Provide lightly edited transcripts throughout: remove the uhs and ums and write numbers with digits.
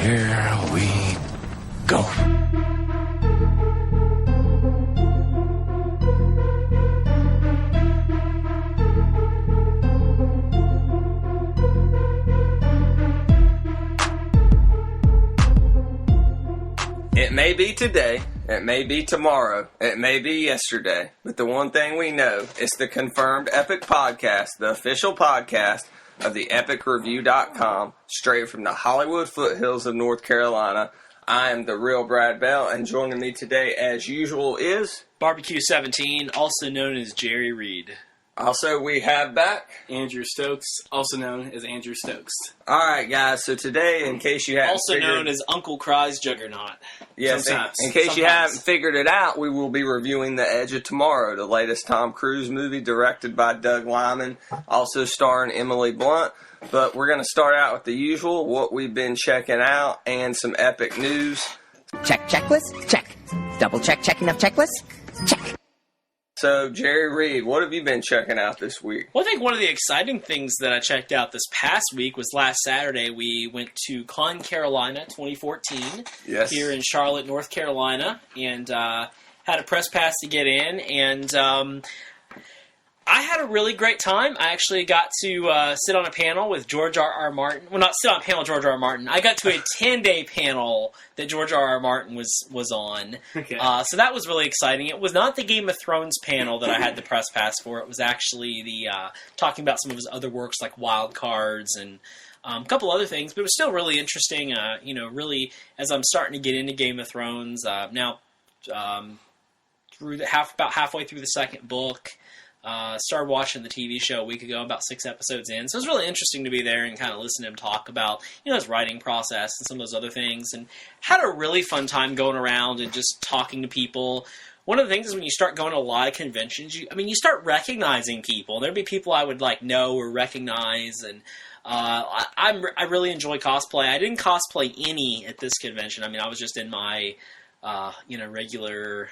Here we go. It may be today, it may be tomorrow, it may be yesterday, but the one thing we know is the Confirmed Epic Podcast, the official podcast of the epicreview.com, straight from the Hollywood foothills of North Carolina. I am the real Brad Bell, and joining me today, as usual, is Barbecue 17, also known as Jerry Reed. Also, we have back Andrew Stokes, also known as Andrew Stokes. Alright, guys, so today, in case you haven't also known as Uncle Cry's Juggernaut. Yes, Sometimes. in case you haven't figured it out, we will be reviewing The Edge of Tomorrow, the latest Tom Cruise movie directed by Doug Liman, also starring Emily Blunt. But we're going to start out with the usual, what we've been checking out, and some epic news. Check checklist? Check. Double check enough checklist? Check. So, Jerry Reed, what have you been checking out this week? Well, I think one of the exciting things that I checked out this past week was last Saturday we went to Con Carolina 2014 here in Charlotte, North Carolina, and had a press pass to get in, and I had a really great time. I actually got to sit on a panel with George R.R. Martin. Well, not sit on a panel with George R.R. Martin. I got to a 10-day panel that George R.R. Martin was on. Okay. So that was really exciting. It was not the Game of Thrones panel that I had the press pass for. It was actually the talking about some of his other works like Wild Cards and a couple other things. But it was still really interesting. Really, as I'm starting to get into Game of Thrones now, through about halfway through the second book. Started watching the TV show a week ago, about 6 episodes in. So it was really interesting to be there and kind of listen to him talk about, his writing process and some of those other things. And had a really fun time going around and just talking to people. One of the things is when you start going to a lot of conventions, you start recognizing people. There'd be people I would know or recognize, and I really enjoy cosplay. I didn't cosplay any at this convention. I was just in my regular.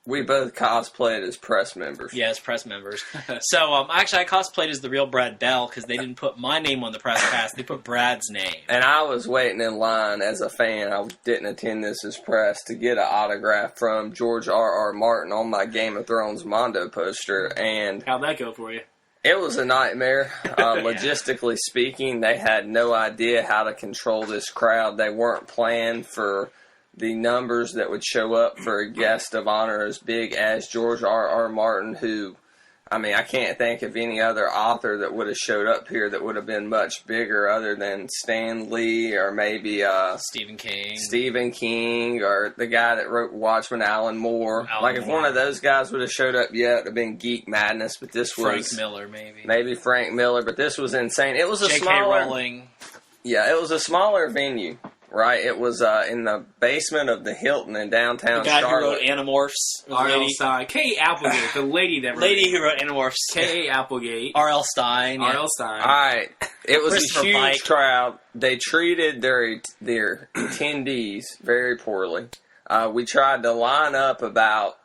We both cosplayed as press members. Yeah, as press members. So, actually, I cosplayed as the real Brad Bell because they didn't put my name on the press pass. They put Brad's name. And I was waiting in line as a fan. I didn't attend this as press to get an autograph from George R.R. Martin on my Game of Thrones Mondo poster. And how'd that go for you? It was a nightmare. Logistically speaking, they had no idea how to control this crowd. They weren't planned for the numbers that would show up for a guest of honor as big as George R.R. Martin, who, I can't think of any other author that would have showed up here that would have been much bigger other than Stan Lee or maybe Stephen King, or the guy that wrote Watchmen, Alan Moore. If one of those guys would have showed up yet, it would have been Geek Madness, but this was Frank Miller, maybe. Maybe Frank Miller, but this was insane. It was a J.K. smaller... Rowling. Yeah, it was a smaller venue. Right, it was in the basement of the Hilton in downtown Charlotte. The guy who wrote Animorphs. R.L. Stein. K.A. Applegate, the lady that wrote Lady who wrote Animorphs. K.A. Applegate. R.L. Stein. R.L. Stein. All right, it was a huge Pike. crowd. They treated their attendees very poorly. We tried to line up about,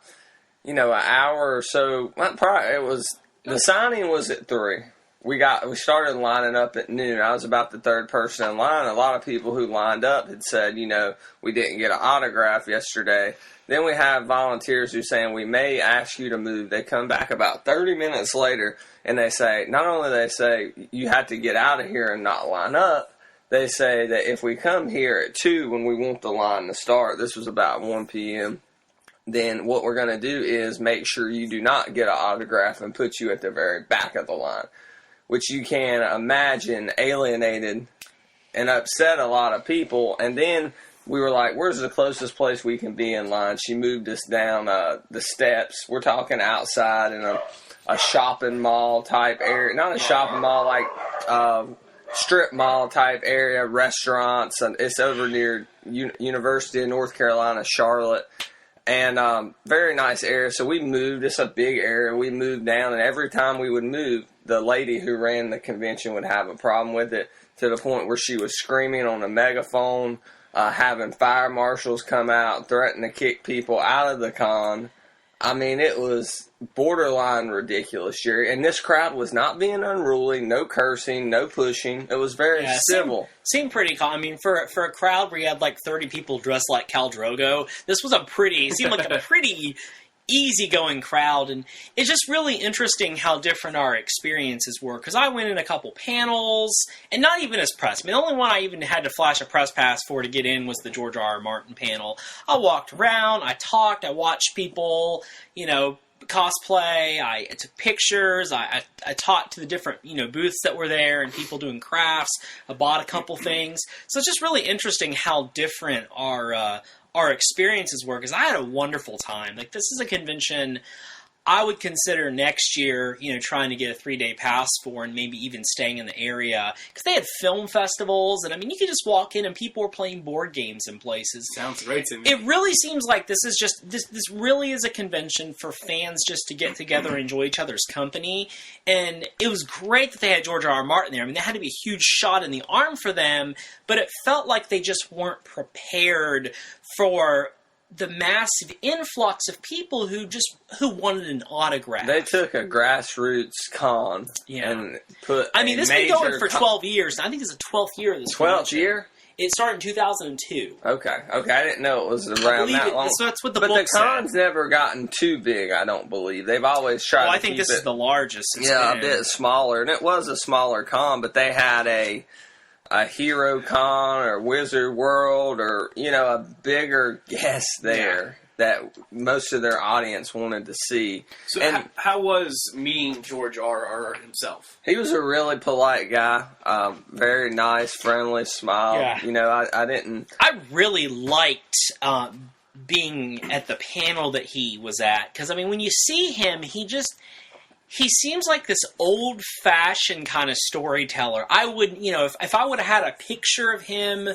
an hour or so. The signing was at 3. We started lining up at noon. I was about the third person in line. A lot of people who lined up had said, we didn't get an autograph yesterday. Then we have volunteers who saying we may ask you to move. They come back about 30 minutes later and they say, not only they say you have to get out of here and not line up, they say that if we come here at 2 when we want the line to start, this was about 1 p.m., then what we're going to do is make sure you do not get an autograph and put you at the very back of the line. Which you can imagine alienated and upset a lot of people. And then we were like, where's the closest place we can be in line? She moved us down the steps. We're talking outside in a shopping mall type area. Not a shopping mall, like strip mall type area, restaurants. And it's over near University of North Carolina, Charlotte. And very nice area. So we moved. It's a big area. We moved down. And every time we would move, the lady who ran the convention would have a problem with it, to the point where she was screaming on a megaphone, having fire marshals come out, threatening to kick people out of the con. I mean, it was borderline ridiculous, Jerry. And this crowd was not being unruly, no cursing, no pushing. It was very civil. Seemed pretty calm. I mean, for a crowd where you had like 30 people dressed like Khal Drogo, this was seemed like a pretty easygoing crowd, and it's just really interesting how different our experiences were, because I went in a couple panels, and not even as press. I mean, the only one I even had to flash a press pass for to get in was the George R.R. Martin panel. I walked around, I talked, I watched people, cosplay, I took pictures, I talked to the different, booths that were there, and people doing crafts. I bought a couple things. So it's just really interesting how different our experiences were, because I had a wonderful time. Like, this is a convention I would consider next year, trying to get a 3-day pass for, and maybe even staying in the area, because they had film festivals, and I mean, you could just walk in and people were playing board games in places. Sounds great to me. It really seems like this really is a convention for fans just to get together and enjoy each other's company, and it was great that they had George R.R. Martin there. I mean, that had to be a huge shot in the arm for them, but it felt like they just weren't prepared for the massive influx of people who wanted an autograph. They took a grassroots con and put. I mean, this has been going for 12 years. I think it's the 12th year of this. 12th year. It started in 2002. Okay. I didn't know it was around that long. So that's what the book said. But the con's never gotten too big, I don't believe. They've always tried to keep it... I think this is the largest. A bit smaller. And it was a smaller con, but they had a Hero Con or Wizard World or, a bigger guest there that most of their audience wanted to see. So and how was meeting George R.R. himself? He was a really polite guy, very nice, friendly, smile. Yeah. I really liked being at the panel that he was at, because, I mean, when you see him, he seems like this old-fashioned kind of storyteller. I would, if I would have had a picture of him,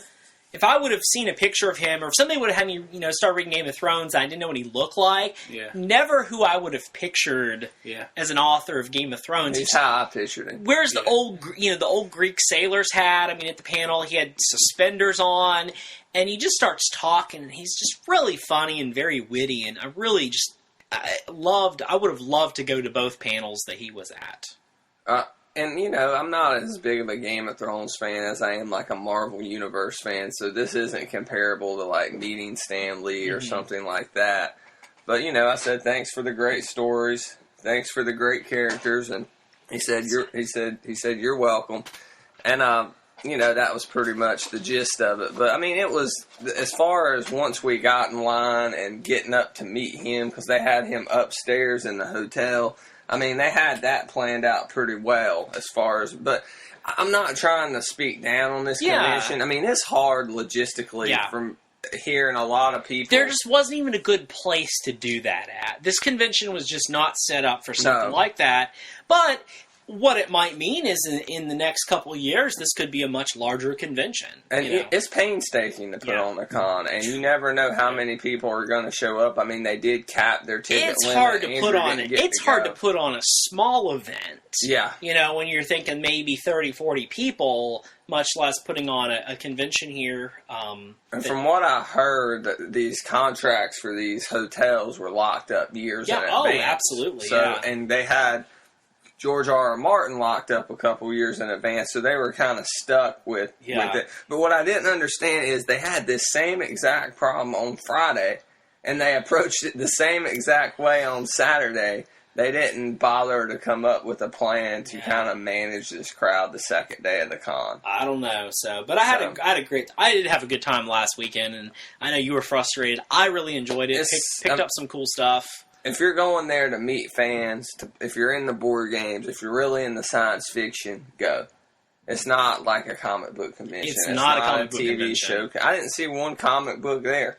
if I would have seen a picture of him, or if somebody would have had me, start reading Game of Thrones and I didn't know what he looked like, never who I would have pictured as an author of Game of Thrones. He's how I pictured him. Where's the old Greek sailors hat? I mean, at the panel, he had suspenders on, and he just starts talking, and he's just really funny and very witty, and I would have loved to go to both panels that he was at. And, I'm not as big of a Game of Thrones fan as I am like a Marvel Universe fan, so this isn't comparable to like meeting Stan Lee or something like that. But, I said, thanks for the great stories. Thanks for the great characters. And he said, you're welcome. And, that was pretty much the gist of it. But, I mean, it was, as far as once we got in line and getting up to meet him, because they had him upstairs in the hotel, I mean, they had that planned out pretty well as far as, but I'm not trying to speak down on this convention. I mean, it's hard logistically from hearing a lot of people. There just wasn't even a good place to do that at. This convention was just not set up for something like that. But what it might mean is in the next couple of years, this could be a much larger convention. And it's painstaking to put on the con, and you never know how many people are going to show up. I mean, they did cap their ticket limit. Hard to put on it. It's hard to put on a small event. Yeah. When you're thinking maybe 30, 40 people, much less putting on a convention here. And from what I heard, these contracts for these hotels were locked up years in advance. Oh, absolutely. So, and they had George R.R. Martin locked up a couple years in advance, so they were kind of stuck with it. But what I didn't understand is they had this same exact problem on Friday, and they approached it the same exact way on Saturday. They didn't bother to come up with a plan to kind of manage this crowd the second day of the con. I don't know, but I did have a good time last weekend, and I know you were frustrated. I really enjoyed it. Picked up some cool stuff. If you're going there to meet fans, if you're in the board games, if you're really into science fiction, go. It's not like a comic book convention. It's not a comic book TV convention. show. I didn't see one comic book there.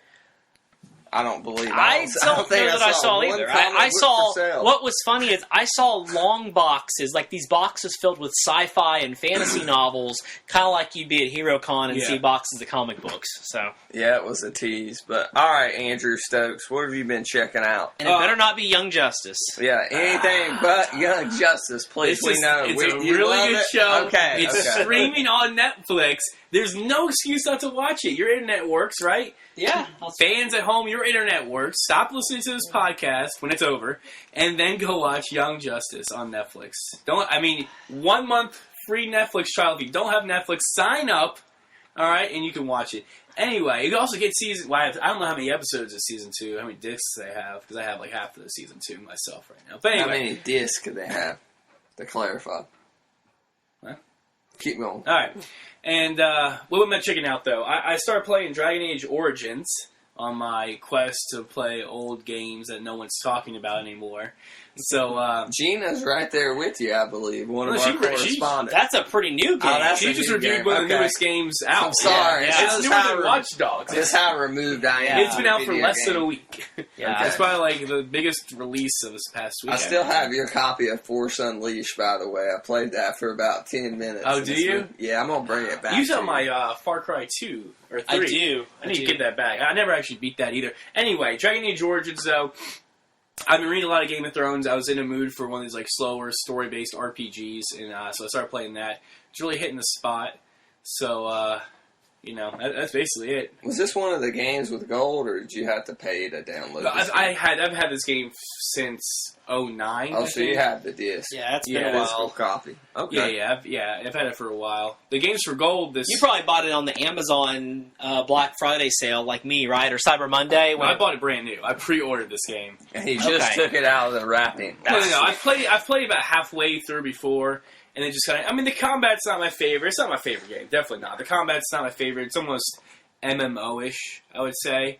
I don't believe it. I don't know that I saw either. I saw, what was funny is I saw long boxes, like these boxes filled with sci-fi and fantasy novels, kind of like you'd be at HeroCon and see boxes of comic books. So yeah, it was a tease. But all right, Andrew Stokes, what have you been checking out? And it better not be Young Justice. Yeah, anything but Young Justice, please. It's a really good show. Okay, it's streaming on Netflix. There's no excuse not to watch it. Your internet works, right? Yeah. Fans at home, you're your internet works, stop listening to this podcast when it's over, and then go watch Young Justice on Netflix. 1 month free Netflix trial. If you don't have Netflix, sign up, all right, and you can watch it. Anyway, you can also get season... Well, I don't know how many episodes of season 2, how many discs they have, because I have like half of the season 2 myself right now. But anyway. How many discs do they have, to clarify? What? Keep going. All right. And what am I checking out, though? I started playing Dragon Age Origins on my quest to play old games that no one's talking about anymore. So, Gina's right there with you, I believe. One of our correspondents. That's a pretty new game. She just reviewed one of the newest games out. I'm sorry. Yeah. It's newer than Watch Dogs. That's how removed I am. It's been out for less than a week. Yeah. It's probably like the biggest release of this past week. I still have your copy of Force Unleashed, by the way. I played that for about 10 minutes. Oh, do you? Yeah, I'm going to bring it back. You saw my Far Cry 2 or 3. I do. I need to get that back. I never actually beat that either. Anyway, Dragon Age Origins, though. I've been reading a lot of Game of Thrones. I was in a mood for one of these like slower story-based RPGs, and so I started playing that. It's really hitting the spot. So, that's basically it. Was this one of the games with gold, or did you have to pay to download this I've had this game since 2009. Oh, so you have the disc. Yeah, it's been a Physical while. copy. Okay. I've had it for a while. The game's for gold. You probably bought it on the Amazon Black Friday sale, like me, right? Or Cyber Monday. I bought it brand new. I pre-ordered this game. And he just took it out of the wrapping. No. I've played about halfway through before, and it just kind of... the combat's not my favorite. It's not my favorite game. Definitely not. The combat's not my favorite. It's almost MMO-ish, I would say.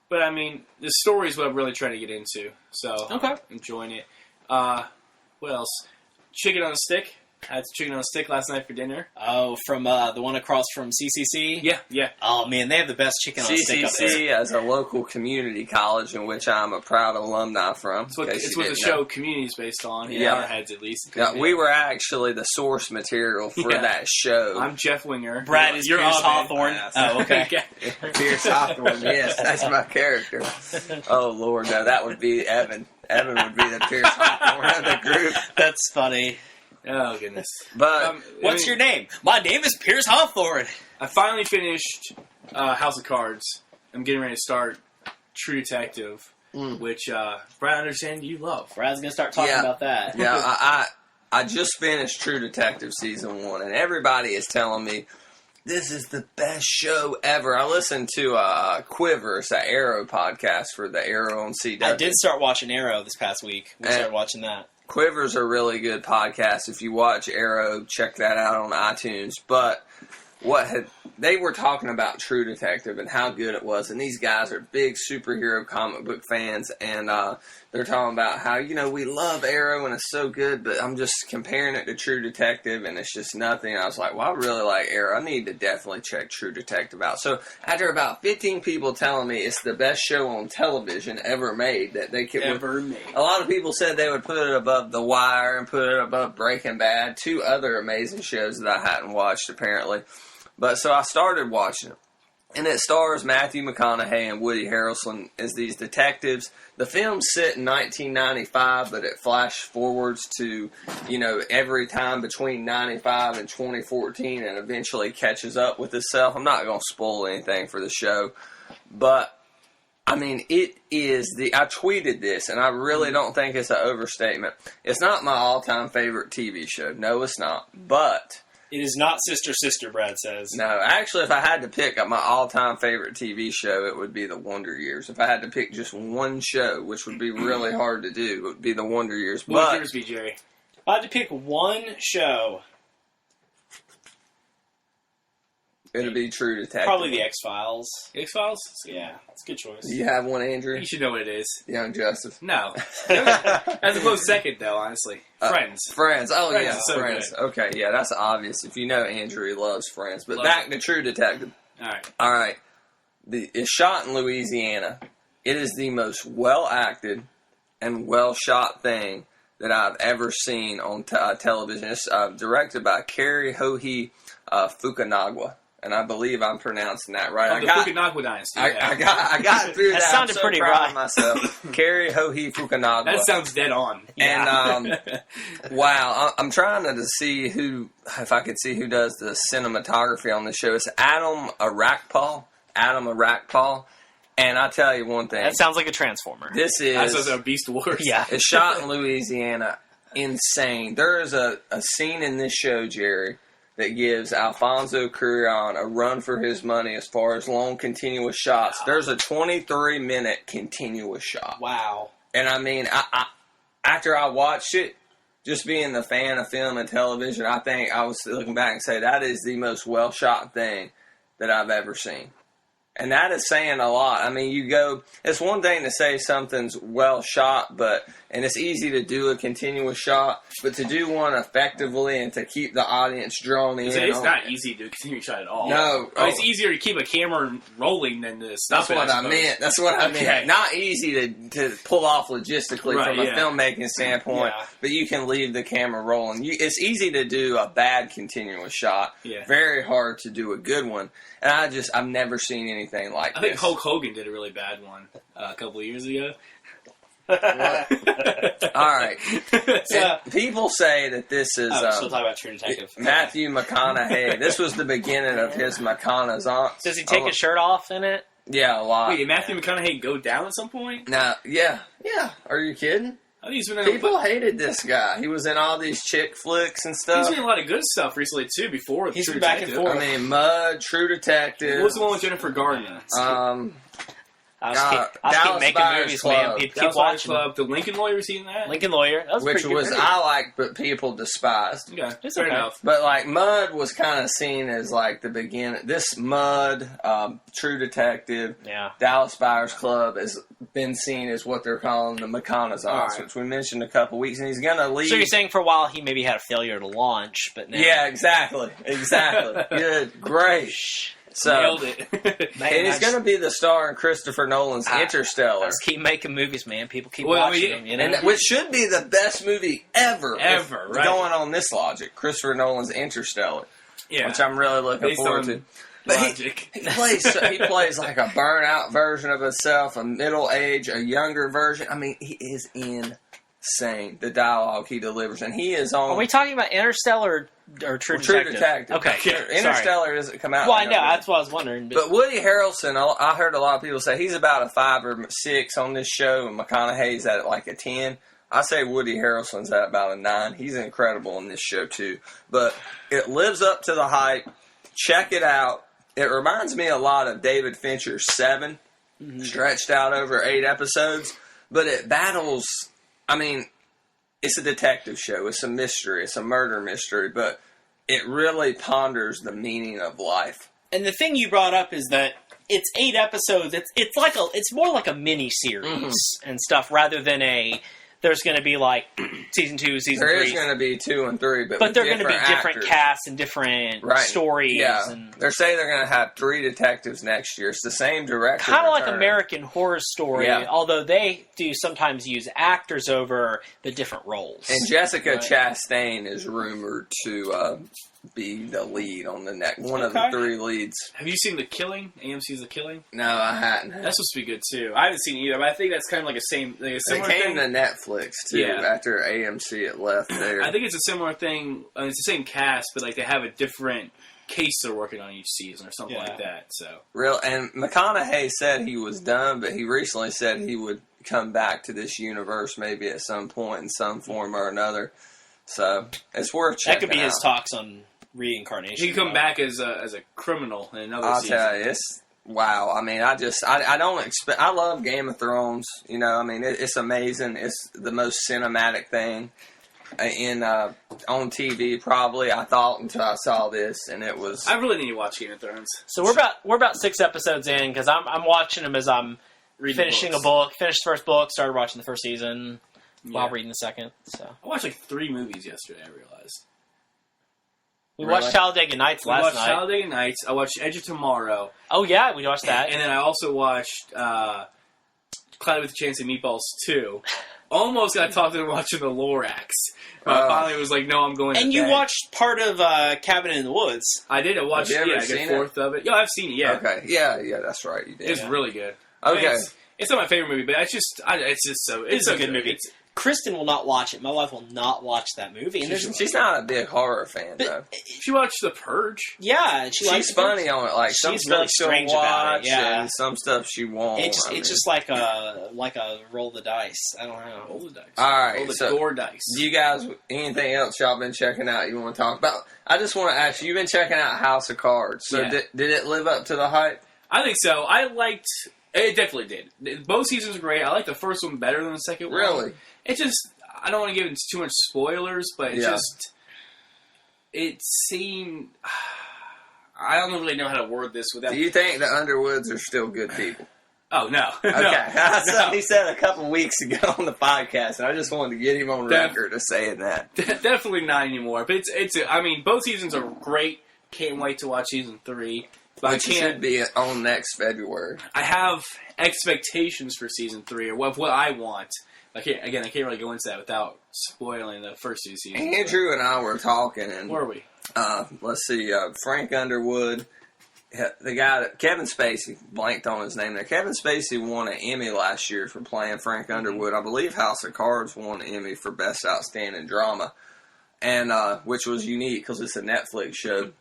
But, the story is what I'm really trying to get into. So, enjoying it. What else? Chicken on a stick. I had chicken on a stick last night for dinner. Oh, from the one across from CCC? Yeah. Oh, man, they have the best chicken on a stick up there. CCC is a local community college in which I'm a proud alumni from. It's what the show Community is based on. In our heads, at least. Yeah, we were actually the source material for that show. I'm Jeff Winger. Brad is Pierce Hawthorne. Oh, okay. Pierce Hawthorne, yes, that's my character. Oh, Lord, no, that would be Evan. Evan would be the Pierce Hawthorne of the group. That's funny. Oh, goodness. But what's your name? My name is Pierce Hawthorne. I finally finished House of Cards. I'm getting ready to start True Detective, which Brad, I understand you love. Brad's going to start talking about that. Yeah, I just finished True Detective Season 1, and everybody is telling me this is the best show ever. I listened to Quivers, the Arrow podcast for the Arrow on CW. I did start watching Arrow this past week. We started watching that. Quivers are a really good podcast. If you watch Arrow, check that out on iTunes. But they were talking about True Detective and how good it was. And these guys are big superhero comic book fans. And they're talking about how, we love Arrow and it's so good. But I'm just comparing it to True Detective and it's just nothing. I was like, well, I really like Arrow. I need to definitely check True Detective out. So after about 15 people telling me it's the best show on television ever made, that they could... A lot of people said they would put it above The Wire and put it above Breaking Bad. 2 other amazing shows that I hadn't watched, apparently. But so I started watching it. And it stars Matthew McConaughey and Woody Harrelson as these detectives. The film's set in 1995, but it flashed forwards to, every time between 95 and 2014 and eventually catches up with itself. I'm not going to spoil anything for the show. But, it is I tweeted this, and I really don't think it's an overstatement. It's not my all-time favorite TV show. No, it's not. But... It is not Sister Sister, Brad says. No, actually, if I had to pick my all-time favorite TV show, it would be The Wonder Years. If I had to pick just one show, which would be really hard to do, it would be The Wonder Years. What would yours be, Jerry? If I had to pick one show, it would be True Detective. Probably The X-Files. X-Files? Yeah, it's a good choice. Do you have one, Andrew? You should know what it is. Young Justice. No. That's a close second, though, honestly. Friends. Friends. Oh, Friends yeah. is so Friends. good. Okay, yeah, that's obvious. If you know Andrew, he loves Friends. But back to True Detective. All right. It's shot in Louisiana. It is the most well-acted and well-shot thing that I've ever seen on television. It's directed by Cary Hohe Fukunaga. And I believe I'm pronouncing that right. The Fukunaga dynasty. I got through that. That sounded I'm so pretty proud right. of myself. Cary Hohe Fukunaga. That sounds dead on. And wow, I'm trying to see if I could see who does the cinematography on the show. It's Adam Arakpal. And I tell you one thing. That sounds like a Transformer. This is... That's a Beast Wars. Yeah. It's shot in Louisiana. Insane. There is a scene in this show, Jerry, that gives Alfonso Cuarón a run for his money as far as long continuous shots. There's a 23-minute continuous shot. Wow. And I mean, I after I watched it, just being the fan of film and television, I think I was looking back and say that is the most well-shot thing that I've ever seen. And that is saying a lot. I mean, it's one thing to say something's well shot, and it's easy to do a continuous shot, but to do one effectively and to keep the audience drawn in. It's not easy to do a continuous shot at all. No. It's easier to keep a camera rolling than to stop That's what I meant. That's what I meant. Not easy to pull off logistically from a filmmaking standpoint, but you can leave the camera rolling. It's easy to do a bad continuous shot. Yeah. Very hard to do a good one. And I've never seen anything like this. I think Hulk Hogan did a really bad one a couple of years ago. All right. So, people say that this is still talking about True Detective. Matthew McConaughey. This was the beginning of his McConaughey's. Does he take his shirt off in it? Yeah, a lot. Wait, did Matthew McConaughey go down at some point? No, yeah. Are you kidding? I think he's been in People hated this guy. He was in all these chick flicks and stuff. He's been in a lot of good stuff recently too. Before he's True been back Detective. and forth. I mean, Mud, True Detective. What was the one with Jennifer Garner? I'll keep making Buyers movies, Club. man. Keep Dallas Buyers watching. Club. The Lincoln Lawyer, seen that? Lincoln Lawyer. That was which pretty was good. I liked, but people despised. Yeah, It's fair okay. enough. But like Mud was kind of seen as like the beginning. This Mud, True Detective, Yeah. Dallas Buyers Club has been seen as what they're calling the McConaughey's, Right. which we mentioned a couple weeks, and he's gonna leave. So you're saying for a while he maybe had a failure to launch, but now... Yeah, exactly. Good, great. So Nailed it. and he's going to be the star in Christopher Nolan's Interstellar, Let's keep making movies, man. People keep Well, I watching mean, them, you know? and which should be the best movie ever. Ever, right. Going on this logic, Christopher Nolan's Interstellar, Yeah. which I'm really looking Based forward on to. But logic. he plays like a burnout version of himself, a middle age, a younger version. I mean, he is insane. The dialogue he delivers, and he is on. Are we talking about Interstellar or True Detective? Okay, Interstellar doesn't come out. Well, I know that's what I was wondering. But Woody Harrelson, I heard a lot of people say he's about a 5 or 6 on this show, and McConaughey's at like a 10. I say Woody Harrelson's at about a 9. He's incredible in this show too. But it lives up to the hype. Check it out. It reminds me a lot of David Fincher's Seven, stretched out over 8 episodes. But it battles. I mean, it's a detective show. It's a mystery. It's a murder mystery. But it really ponders the meaning of life. And the thing you brought up is that it's 8 episodes. It's more like a mini series and stuff rather than there's going to be like season 2, season 3. There is going to be 2 and 3, but they're going to be different actors. casts and different stories. Yeah, and they're saying they're going to have 3 detectives next year. It's the same director. Kind of like American Horror Story, although they do sometimes use actors over the different roles. And Jessica Chastain is rumored to be the lead on the next one of the 3 leads. Have you seen The Killing? AMC's The Killing? No, I hadn't. That's supposed to be good too. I haven't seen it either, but I think that's kind of like a similar It thing. came to Netflix too after AMC it left there. I think it's a similar thing. It's the same cast, but like they have a different case they're working on each season or something like that. So and McConaughey said he was done, but he recently said he would come back to this universe maybe at some point in some form or another. So it's worth checking out. That could be his talks on reincarnation. He could come back as a criminal in another I'll season. tell you, it's wow. I mean, I don't expect. I love Game of Thrones. You know, I mean, it's amazing. It's the most cinematic thing on TV. Probably, I thought until I saw this, and it was. I really need to watch Game of Thrones. So we're about 6 episodes in because I'm watching them as I'm finishing a book. Finished the first book, started watching the first season while reading the second. So I watched like 3 movies yesterday. I realized. We watched Talladega Nights last night. We watched Talladega Nights. I watched Edge of Tomorrow. Oh, yeah, we watched that. And then I also watched Cloudy with a Chance of Meatballs 2. Almost got talked into watching The Lorax. But finally was like, no, I'm going to And you watched part of Cabin in the Woods. I did. I watched Have you ever a seen fourth of it. Yeah, I've seen it, yeah. Okay, yeah, that's right. You did. It's really good. Okay. It's not my favorite movie, but it's just so... It's a good movie. Kristen will not watch it. My wife will not watch that movie. And She's not a big horror fan, though. She watched The Purge. Yeah, She's funny on it. Like some she's stuff really she'll strange watch, about it, yeah. and some stuff she won't. It's just like a roll the dice. I don't know. Roll the dice. All right, Roll the so gore dice. do you guys anything else y'all been checking out? You want to talk about? I just want to ask you. You've been checking out House of Cards. So Yeah. did it live up to the hype? I think so. I liked... It definitely did. Both seasons were great. I like the first one better than the second one. Really? It just... I don't want to give it too much spoilers, but it seemed... I don't really know how to word this without... Do you think the Underwoods are still good people? Oh, no. Okay. He said a couple weeks ago on the podcast, and I just wanted to get him on record as saying that. Definitely not anymore. But it's. I mean, both seasons are great. Can't wait to watch season 3. But Which should be on next February. I have expectations for season 3, or what I want. I can't really go into that without spoiling the first 2 seasons. Andrew and I were talking, and where are we? let's see, Frank Underwood, the guy that Kevin Spacey, blanked on his name there. Kevin Spacey won an Emmy last year for playing Frank Underwood. I believe House of Cards won an Emmy for Best Outstanding Drama, and which was unique because it's a Netflix show.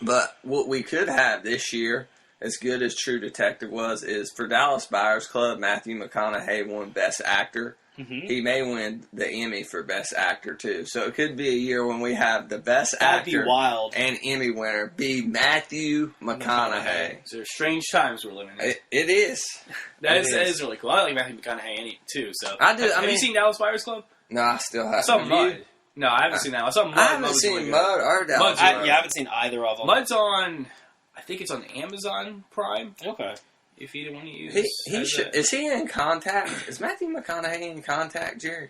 But what we could have this year, as good as True Detective was, is for Dallas Buyers Club, Matthew McConaughey won Best Actor. Mm-hmm. He may win the Emmy for Best Actor, too. So it could be a year when we have the Best Actor and Emmy winner be Matthew McConaughey. So strange times we're living in. It is. That is really cool. I like Matthew McConaughey, too. So I do. Have you seen Dallas Buyers Club? No, I still haven't. I saw Mud. No, I haven't seen that. I saw Mud. I haven't seen Mud or Dallas. I haven't seen either of them. Mud's on... I think it's on Amazon Prime. Okay. If you want to use is he in Contact? Is Matthew McConaughey in Contact, Jerry?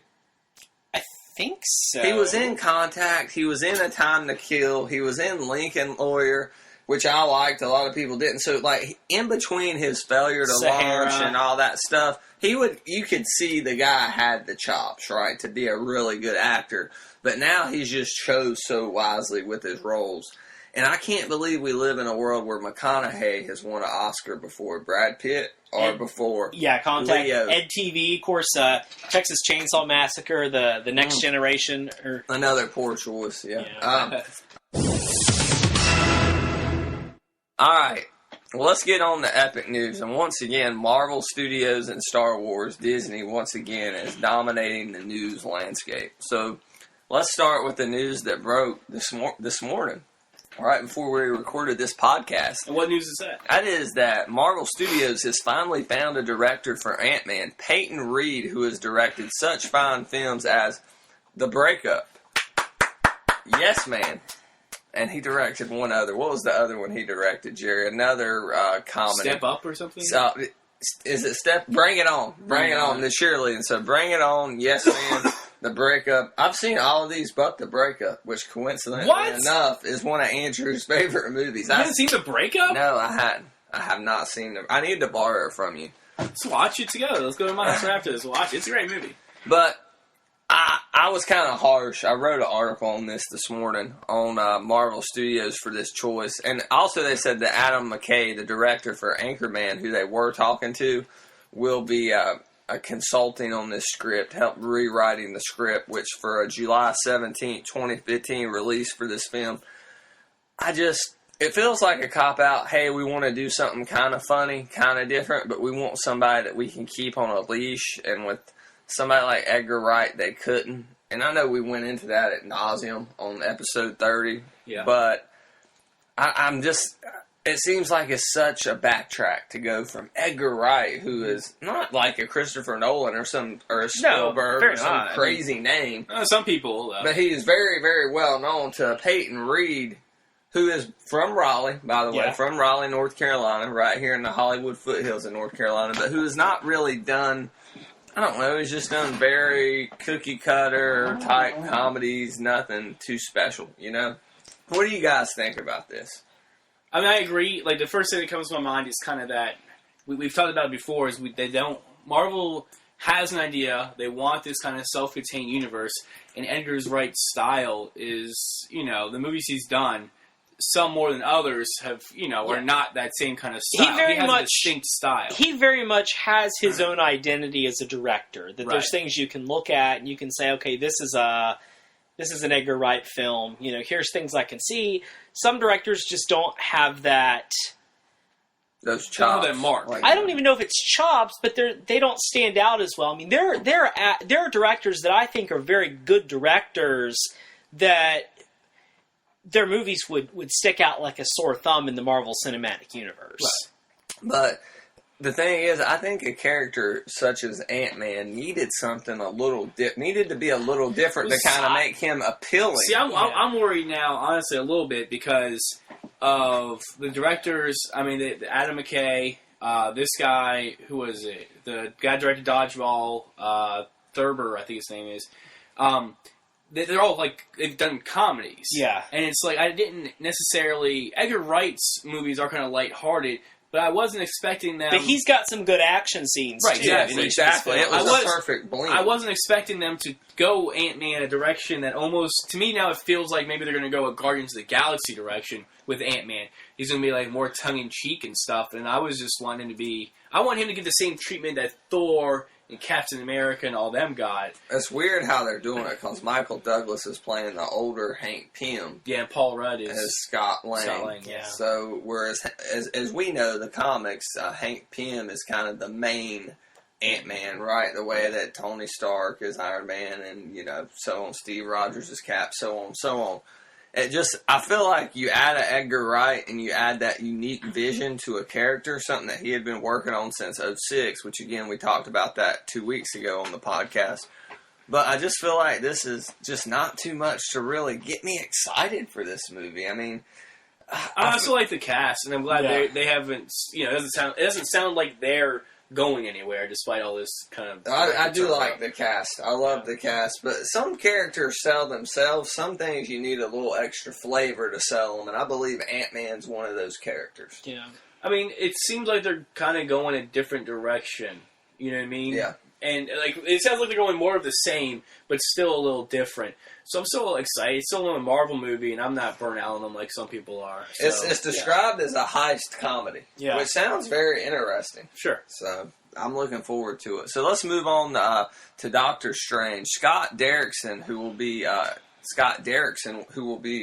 I think so. He was in Contact. He was in A Time to Kill. He was in Lincoln Lawyer, which I liked. A lot of people didn't. So, like, in between his failure to launch and all that stuff, you could see the guy had the chops, right, to be a really good actor. But now he's just chose so wisely with his roles. And I can't believe we live in a world where McConaughey has won an Oscar before Brad Pitt or before Contact, Leo. Ed TV, of course, Texas Chainsaw Massacre, the Next Generation. Another poor choice, yeah. All right, well, let's get on to epic news. And once again, Marvel Studios and Star Wars, Disney, once again, is dominating the news landscape. So let's start with the news that broke this morning. Right before we recorded this podcast. And what news is that? That is that Marvel Studios has finally found a director for Ant-Man, Peyton Reed, who has directed such fine films as The Breakup, Yes Man, and he directed one other. What was the other one he directed, Jerry? Another comedy. Step Up or something? So, is it Bring It On. Bring It On, the cheerleading. So Bring It On, Yes Man, The Breakup. I've seen all of these but The Breakup, which coincidentally enough is one of Andrew's favorite movies. You haven't seen The Breakup? No, I hadn't. I have not seen it. I need to borrow it from you. Let's watch it together. Let's go to my house right after this. Watch it. It's a great movie. But I was kind of harsh. I wrote an article on this morning on Marvel Studios for this choice. And also they said that Adam McKay, the director for Anchorman, who they were talking to, will be consulting on this script, help rewriting the script, which for a July 17th, 2015 release for this film, it feels like a cop-out. Hey, we want to do something kind of funny, kind of different, but we want somebody that we can keep on a leash, and with somebody like Edgar Wright, they couldn't. And I know we went into that ad nauseum on episode 30, but I'm just... It seems like it's such a backtrack to go from Edgar Wright, who is not like a Christopher Nolan or a Spielberg or some crazy name. Some people, but he is very, very well known, to Peyton Reed, who is from Raleigh, by the way, from Raleigh, North Carolina, right here in the Hollywood foothills of North Carolina, but who has not really done, I don't know, he's just done very cookie cutter type comedies, nothing too special, you know? What do you guys think about this? I mean, I agree. Like, the first thing that comes to my mind is kind of that, we've talked about it before, is Marvel has an idea, they want this kind of self-contained universe, and Edgar Wright's style is, the movies he's done, some more than others have, are not that same kind of style. He has a distinct style. He very much has his own identity as a director. That there's Right. things you can look at and you can say, okay, this is an Edgar Wright film. Here's things I can see. Some directors just don't have that. Those chops. That mark. I don't even know if it's chops, but they don't stand out as well. I mean, there are directors that I think are very good directors that their movies would stick out like a sore thumb in the Marvel Cinematic Universe. Right. But the thing is, I think a character such as Ant-Man needed something needed to be a little different to kind of make him appealing. See, I'm worried now, honestly, a little bit because of the directors. I mean, the Adam McKay, this guy, who was it? The guy who directed Dodgeball, Thurber, I think his name is. They're all they've done comedies. Yeah. And it's I didn't necessarily. Edgar Wright's movies are kind of lighthearted, but I wasn't expecting them. But he's got some good action scenes, Right, too. yes, in each of his exactly. It films. was a perfect blend. I wasn't expecting them to go Ant-Man a direction that almost, to me now, it feels like maybe they're going to go a Guardians of the Galaxy direction with Ant-Man. He's going to be more tongue-in-cheek and stuff, and I was just wanting I want him to get the same treatment that Thor and Captain America and all them got. It's weird how they're doing it, because Michael Douglas is playing the older Hank Pym. Yeah, and Paul Rudd is as Scott Lang. Scott Lang, yeah. So, whereas, as we know, the comics, Hank Pym is kind of the main Ant-Man, right? The way that Tony Stark is Iron Man, and, so on, Steve Rogers is Cap, so on, so on. I feel like you add an Edgar Wright and you add that unique vision to a character, something that he had been working on since 2006, which again, we talked about that 2 weeks ago on the podcast. But I just feel like this is just not too much to really get me excited for this movie. I mean, I also like the cast, and I'm glad they haven't, it doesn't sound like they're going anywhere despite all this kind of... I do like the cast. I love the cast. But some characters sell themselves. Some things you need a little extra flavor to sell them. And I believe Ant-Man's one of those characters. Yeah. I mean, it seems like they're kind of going a different direction. You know what I mean? Yeah. And it sounds like they're going more of the same, but still a little different. So I'm still excited. It's still a Marvel movie, and I'm not burnt out on them like some people are. So, It's described as a heist comedy, which sounds very interesting. Sure. So I'm looking forward to it. So let's move on to Doctor Strange. Scott Derrickson, who will be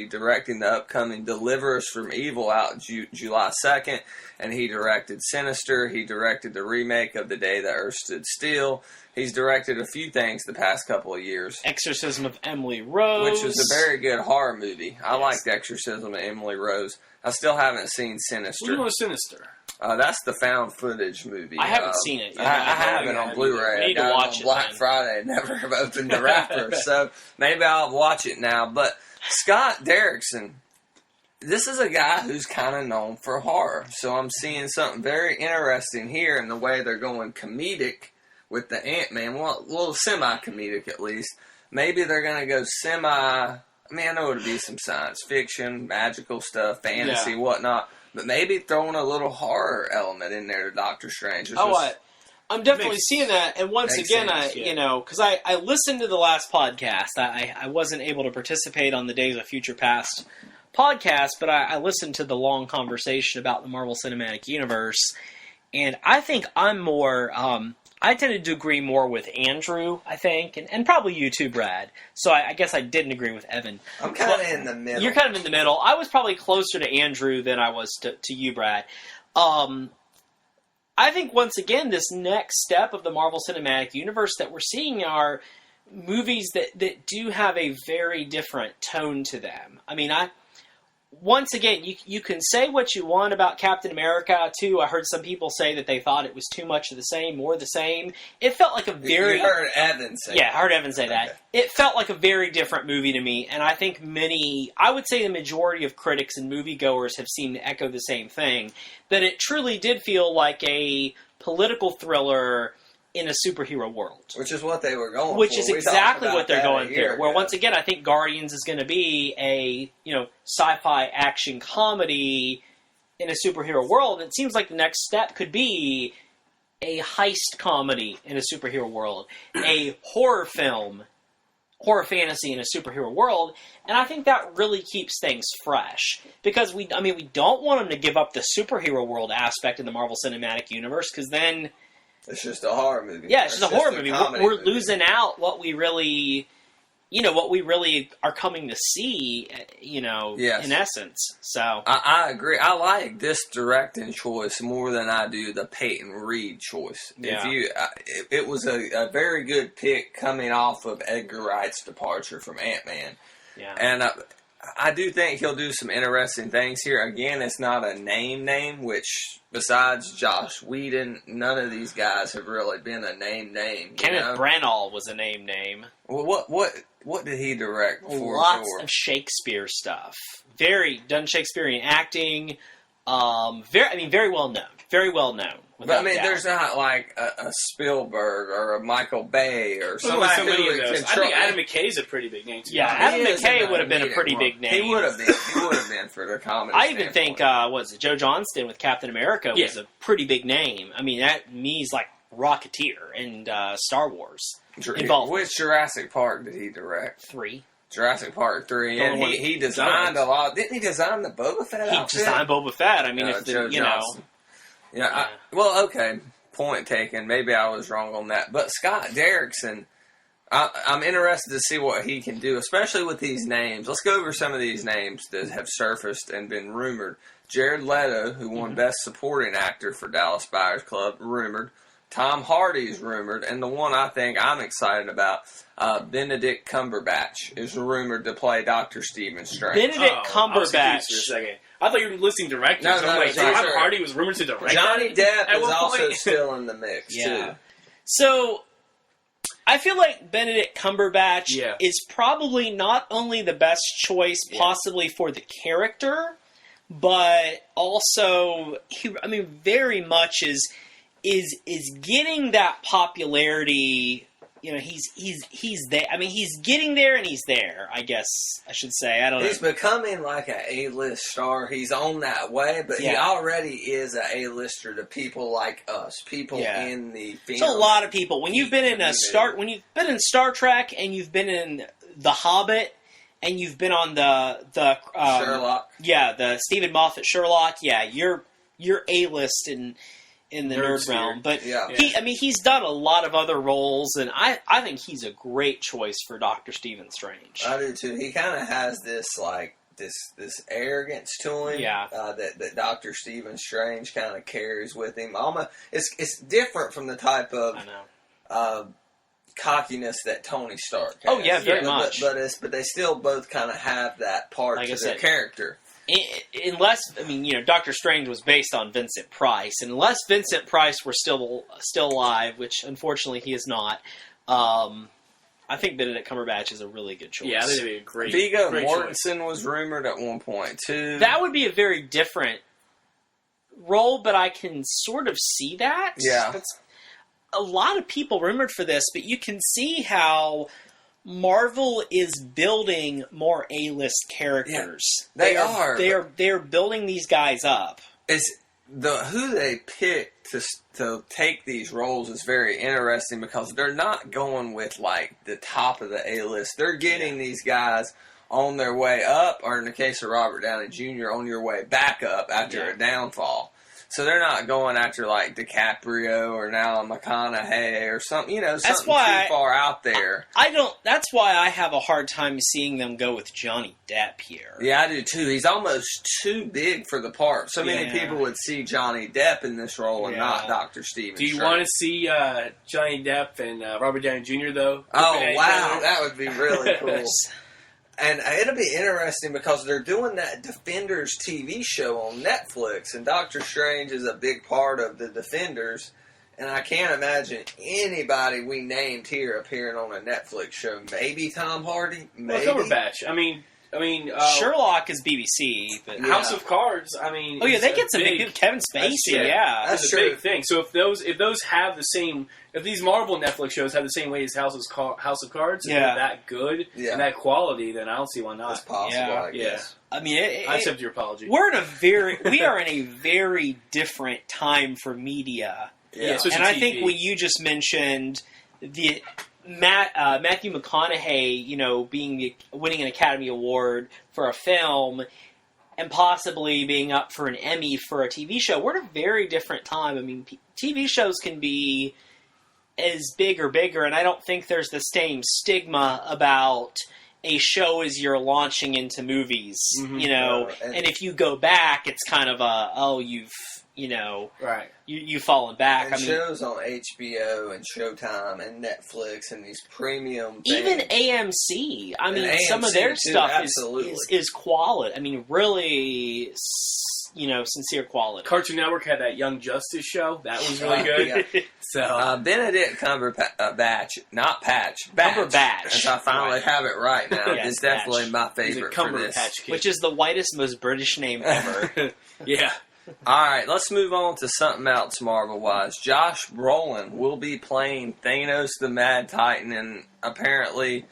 directing the upcoming Deliver Us from Evil out July 2nd, and he directed Sinister. He directed the remake of The Day the Earth Stood Still. He's directed a few things the past couple of years. Exorcism of Emily Rose. Which was a very good horror movie. I liked Exorcism of Emily Rose. I still haven't seen Sinister. Which one was Sinister? That's the found footage movie. I haven't seen it yet. I have it on Blu-ray. I need to watch it. Black Friday. Never have opened the wrapper, so maybe I'll watch it now. But Scott Derrickson, this is a guy who's kind of known for horror. So I'm seeing something very interesting here in the way they're going comedic with the Ant-Man. Well, a little semi-comedic at least. Maybe they're going to go I know it'll be some science fiction, magical stuff, fantasy, whatnot. But maybe throwing a little horror element in there to Doctor Strange. I'm definitely seeing that. And once again, because I listened to the last podcast. I wasn't able to participate on the Days of Future Past podcast, but I listened to the long conversation about the Marvel Cinematic Universe. And I think I'm more... I tended to agree more with Andrew, I think, and probably you too, Brad. So I guess I didn't agree with Evan. I'm kind of in the middle. You're kind of in the middle. I was probably closer to Andrew than I was to you, Brad. I think, once again, this next step of the Marvel Cinematic Universe that we're seeing are movies that do have a very different tone to them. I mean, once again, you can say what you want about Captain America, too. I heard some people say that they thought it was too much of the same, more of the same. It felt like a very... You heard Evan say that. Yeah, I heard Evan say that. It felt like a very different movie to me, and I think I would say the majority of critics and moviegoers have seemed to echo the same thing, that it truly did feel like a political thriller in a superhero world. Which is what they were going for. Which is exactly what they're going for. Where, once again, I think Guardians is going to be a sci-fi action comedy in a superhero world. It seems like the next step could be a heist comedy in a superhero world. A horror film horror fantasy in a superhero world, and I think that really keeps things fresh. Because we don't want them to give up the superhero world aspect in the Marvel Cinematic Universe, because then it's just a horror movie. Yeah, it's just a horror movie. We're movie. losing out what we really are coming to see, Yes. in essence. So I agree. I like this directing choice more than I do the Peyton Reed choice. Yeah. It was a very good pick coming off of Edgar Wright's departure from Ant-Man. yeah. And I do think he'll do some interesting things here. Again, it's not a name, which besides Joss Whedon, none of these guys have really been a name. Kenneth Branagh was a name. Well, what did he direct before? Lots of Shakespeare stuff. Done Shakespearean acting. Very well known. Very well known. But doubt. There's not like a Spielberg or a Michael Bay or somebody Somebody of who those. can I think Adam McKay's a pretty big name, too. Yeah, Adam He is, McKay and would have been a need pretty it. big name. He would have been for the comedy. I even think, Joe Johnston with Captain America was Yeah. a pretty big name. I mean, that means like Rocketeer and Star Wars. Involved. Which Jurassic Park did he direct? 3. Jurassic Park 3, The and one he with designed Jones. a lot. Didn't he design the Boba Fett He outfit? designed Boba Fett. I mean, if Joe the, Johnston. Yeah. Well, okay. Point taken. Maybe I was wrong on that. But Scott Derrickson, I'm interested to see what he can do, especially with these names. Let's go over some of these names that have surfaced and been rumored. Jared Leto, who won Best Supporting Actor for Dallas Buyers Club, rumored. Tom Hardy's rumored, and the one I think I'm excited about, Benedict Cumberbatch is rumored to play Dr. Stephen Strange. Benedict I was confused Cumberbatch. for a second. I thought you were listing directors. No, I'm like, sorry. Tom Hardy was rumored to direct Johnny that? Depp At is what also point? still in the mix, Yeah. too. So, I feel like Benedict Cumberbatch Yeah. is probably not only the best choice possibly for the character, but also, very much is getting that popularity. He's there. I mean, he's getting there, and he's there. I guess I should say. I don't know. He's becoming like an A-list star. He's on that way, but he Yeah. already is an A-lister to people like us, people in the film. So a lot of people, when you've been in Star Trek, and you've been in The Hobbit, and you've been on the Sherlock. the Stephen Moffat Sherlock, you're A-list in the nerd sphere. realm. But Yeah. he's done a lot of other roles, and I think he's a great choice for Dr. Stephen Strange. I do too. He kind of has this this arrogance to him, that Dr. Stephen Strange kind of carries with him. Almost, it's different from the type of I know. cockiness that Tony Stark has. Oh, yeah, very much. But they still both kind of have that part Like to I their said, character. Unless, Doctor Strange was based on Vincent Price, and unless Vincent Price were still alive, which unfortunately he is not, I think Benedict Cumberbatch is a really good choice. Yeah, I think it'd be a great Viggo great Mortensen choice. was rumored at one point too. That would be a very different role, but I can sort of see that. Yeah. That's a lot of people rumored for this, but you can see how Marvel is building more A-list characters. Yeah, They're building these guys up. It's who they pick to take these roles is very interesting because they're not going with like the top of the A-list. They're getting these guys on their way up, or in the case of Robert Downey Jr., on your way back up after a downfall. So they're not going after like DiCaprio or now McConaughey or something, something too far out there. That's why I have a hard time seeing them go with Johnny Depp here. Yeah, I do too. He's almost too big for the part. So many people would see Johnny Depp in this role and not Dr. Stephen Do you Strange. want to see Johnny Depp and Robert Downey Jr. though? Oh, wow. That would be really cool. And it'll be interesting because they're doing that Defenders TV show on Netflix, and Doctor Strange is a big part of the Defenders. And I can't imagine anybody we named here appearing on a Netflix show. Maybe Tom Hardy. Maybe. Well, Cumberbatch. I mean, Sherlock is BBC, but House of Cards. I mean, they get some big Kevin Spacey. That's a big thing. So if those have the same, if these Marvel Netflix shows have the same weight as House of Cards, if they're that good and that quality, then I don't see why not. It's possible. I guess. I mean, I accept your apology. We are in a very different time for media. Yeah, and I think when you just mentioned Matthew McConaughey, winning an Academy Award for a film and possibly being up for an Emmy for a TV show. We're at a very different time. I mean, TV shows can be as big or bigger, and I don't think there's the same stigma about a show as you're launching into movies, and if you go back, it's kind of right. You've fallen back. And shows on HBO and Showtime and Netflix and these premium things. Even AMC. I mean, AMC some of their too, stuff is quality. I mean, really, sincere quality. Cartoon Network had that Young Justice show. That was really good. Yeah. So Benedict Cumberbatch, not Patch. Cumberbatch. As I finally have it right now. Yes, it's definitely my favorite for this. Cumberbatch kid. Which is the whitest, most British name ever. Yeah. Alright, let's move on to something else Marvel-wise. Josh Brolin will be playing Thanos the Mad Titan, and apparently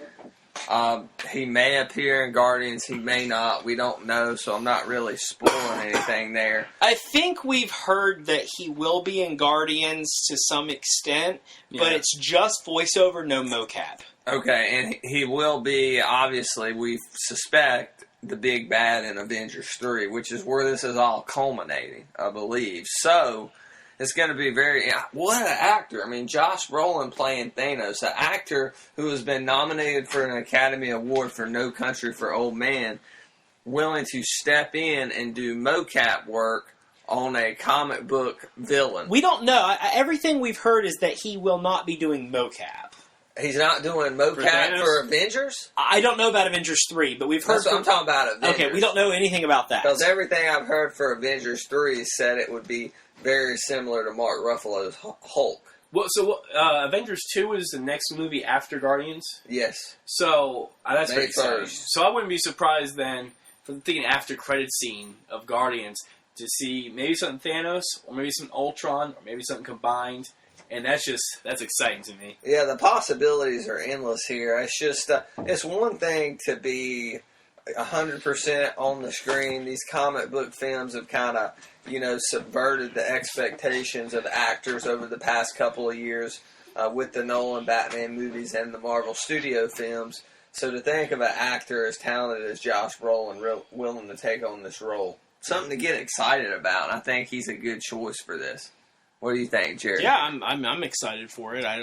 he may appear in Guardians, he may not. We don't know, so I'm not really spoiling anything there. I think we've heard that he will be in Guardians to some extent, but it's just voiceover, no mocap. Okay, and he will be, obviously, we suspect, the big bad in Avengers 3, which is where this is all culminating, I believe. So, it's going to be what an actor. I mean, Josh Brolin playing Thanos, an actor who has been nominated for an Academy Award for No Country for Old Men, willing to step in and do mocap work on a comic book villain. We don't know. Everything we've heard is that he will not be doing mocap. He's not doing mocap for Avengers? I don't know about Avengers 3, but we've heard... That's what I'm talking about, Avengers. Okay, we don't know anything about that. Because everything I've heard for Avengers 3 said it would be very similar to Mark Ruffalo's Hulk. Well, so Avengers 2 is the next movie after Guardians? Yes. So, that's May very exciting. 1st. So I wouldn't be surprised then, for the after credit scene of Guardians, to see maybe something Thanos, or maybe some Ultron, or maybe something combined. And that's exciting to me. Yeah, the possibilities are endless here. It's just, it's one thing to be 100% on the screen. These comic book films have kind of, subverted the expectations of actors over the past couple of years with the Nolan Batman movies and the Marvel Studio films. So to think of an actor as talented as Josh Brolin willing to take on this role, something to get excited about. And I think he's a good choice for this. What do you think, Jerry? Yeah, I'm excited for it. I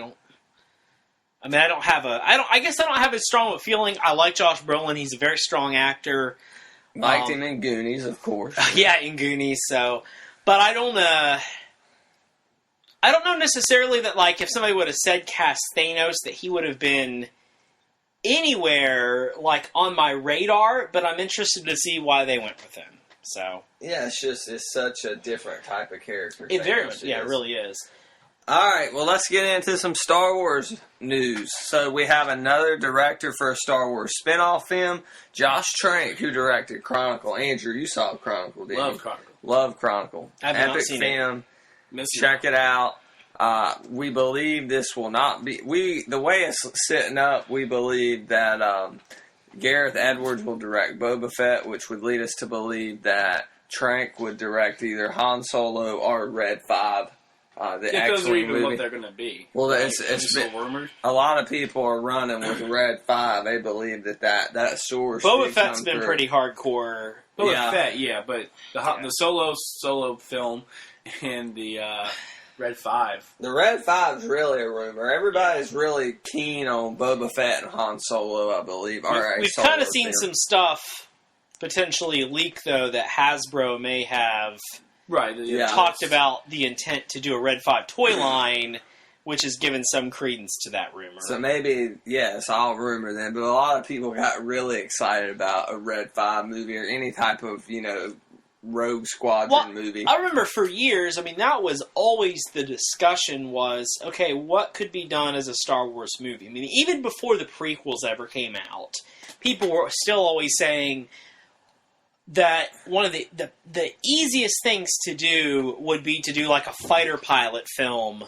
guess I don't have as strong a feeling. I like Josh Brolin. He's a very strong actor. Liked him in Goonies, of course. Yeah, in Goonies. So, but I don't know necessarily that, like, if somebody would have said cast Thanos, that he would have been anywhere, like, on my radar. But I'm interested to see why they went with him. So yeah, it's such a different type of character. It really is. All right, well, let's get into some Star Wars news. So we have another director for a Star Wars spinoff film, Josh Trank, who directed Chronicle. Andrew, you saw Chronicle, didn't you? Love Chronicle. I've not seen film. Check it out. We believe this will not be. The way it's sitting up, we believe that Gareth Edwards will direct Boba Fett, which would lead us to believe that Trank would direct either Han Solo or Red 5. The those are even movie. what they're going to be. Well, it's been rumored. A lot of people are running with Red 5. They believe that source. Boba Fett's been pretty hardcore. Boba Fett, yeah, but the solo film and the Red 5. The Red 5 is really a rumor. Everybody's really keen on Boba Fett and Han Solo, I believe. We've kind of seen some stuff potentially leak, though, that Hasbro may have talked about the intent to do a Red 5 toy line, which has given some credence to that rumor. So maybe, it's all rumor then, but a lot of people got really excited about a Red 5 movie or any type of, Rogue Squadron movie. I remember for years, that was always the discussion was, okay, what could be done as a Star Wars movie? Even before the prequels ever came out, people were still always saying that one of the easiest things to do would be to do like a fighter pilot film,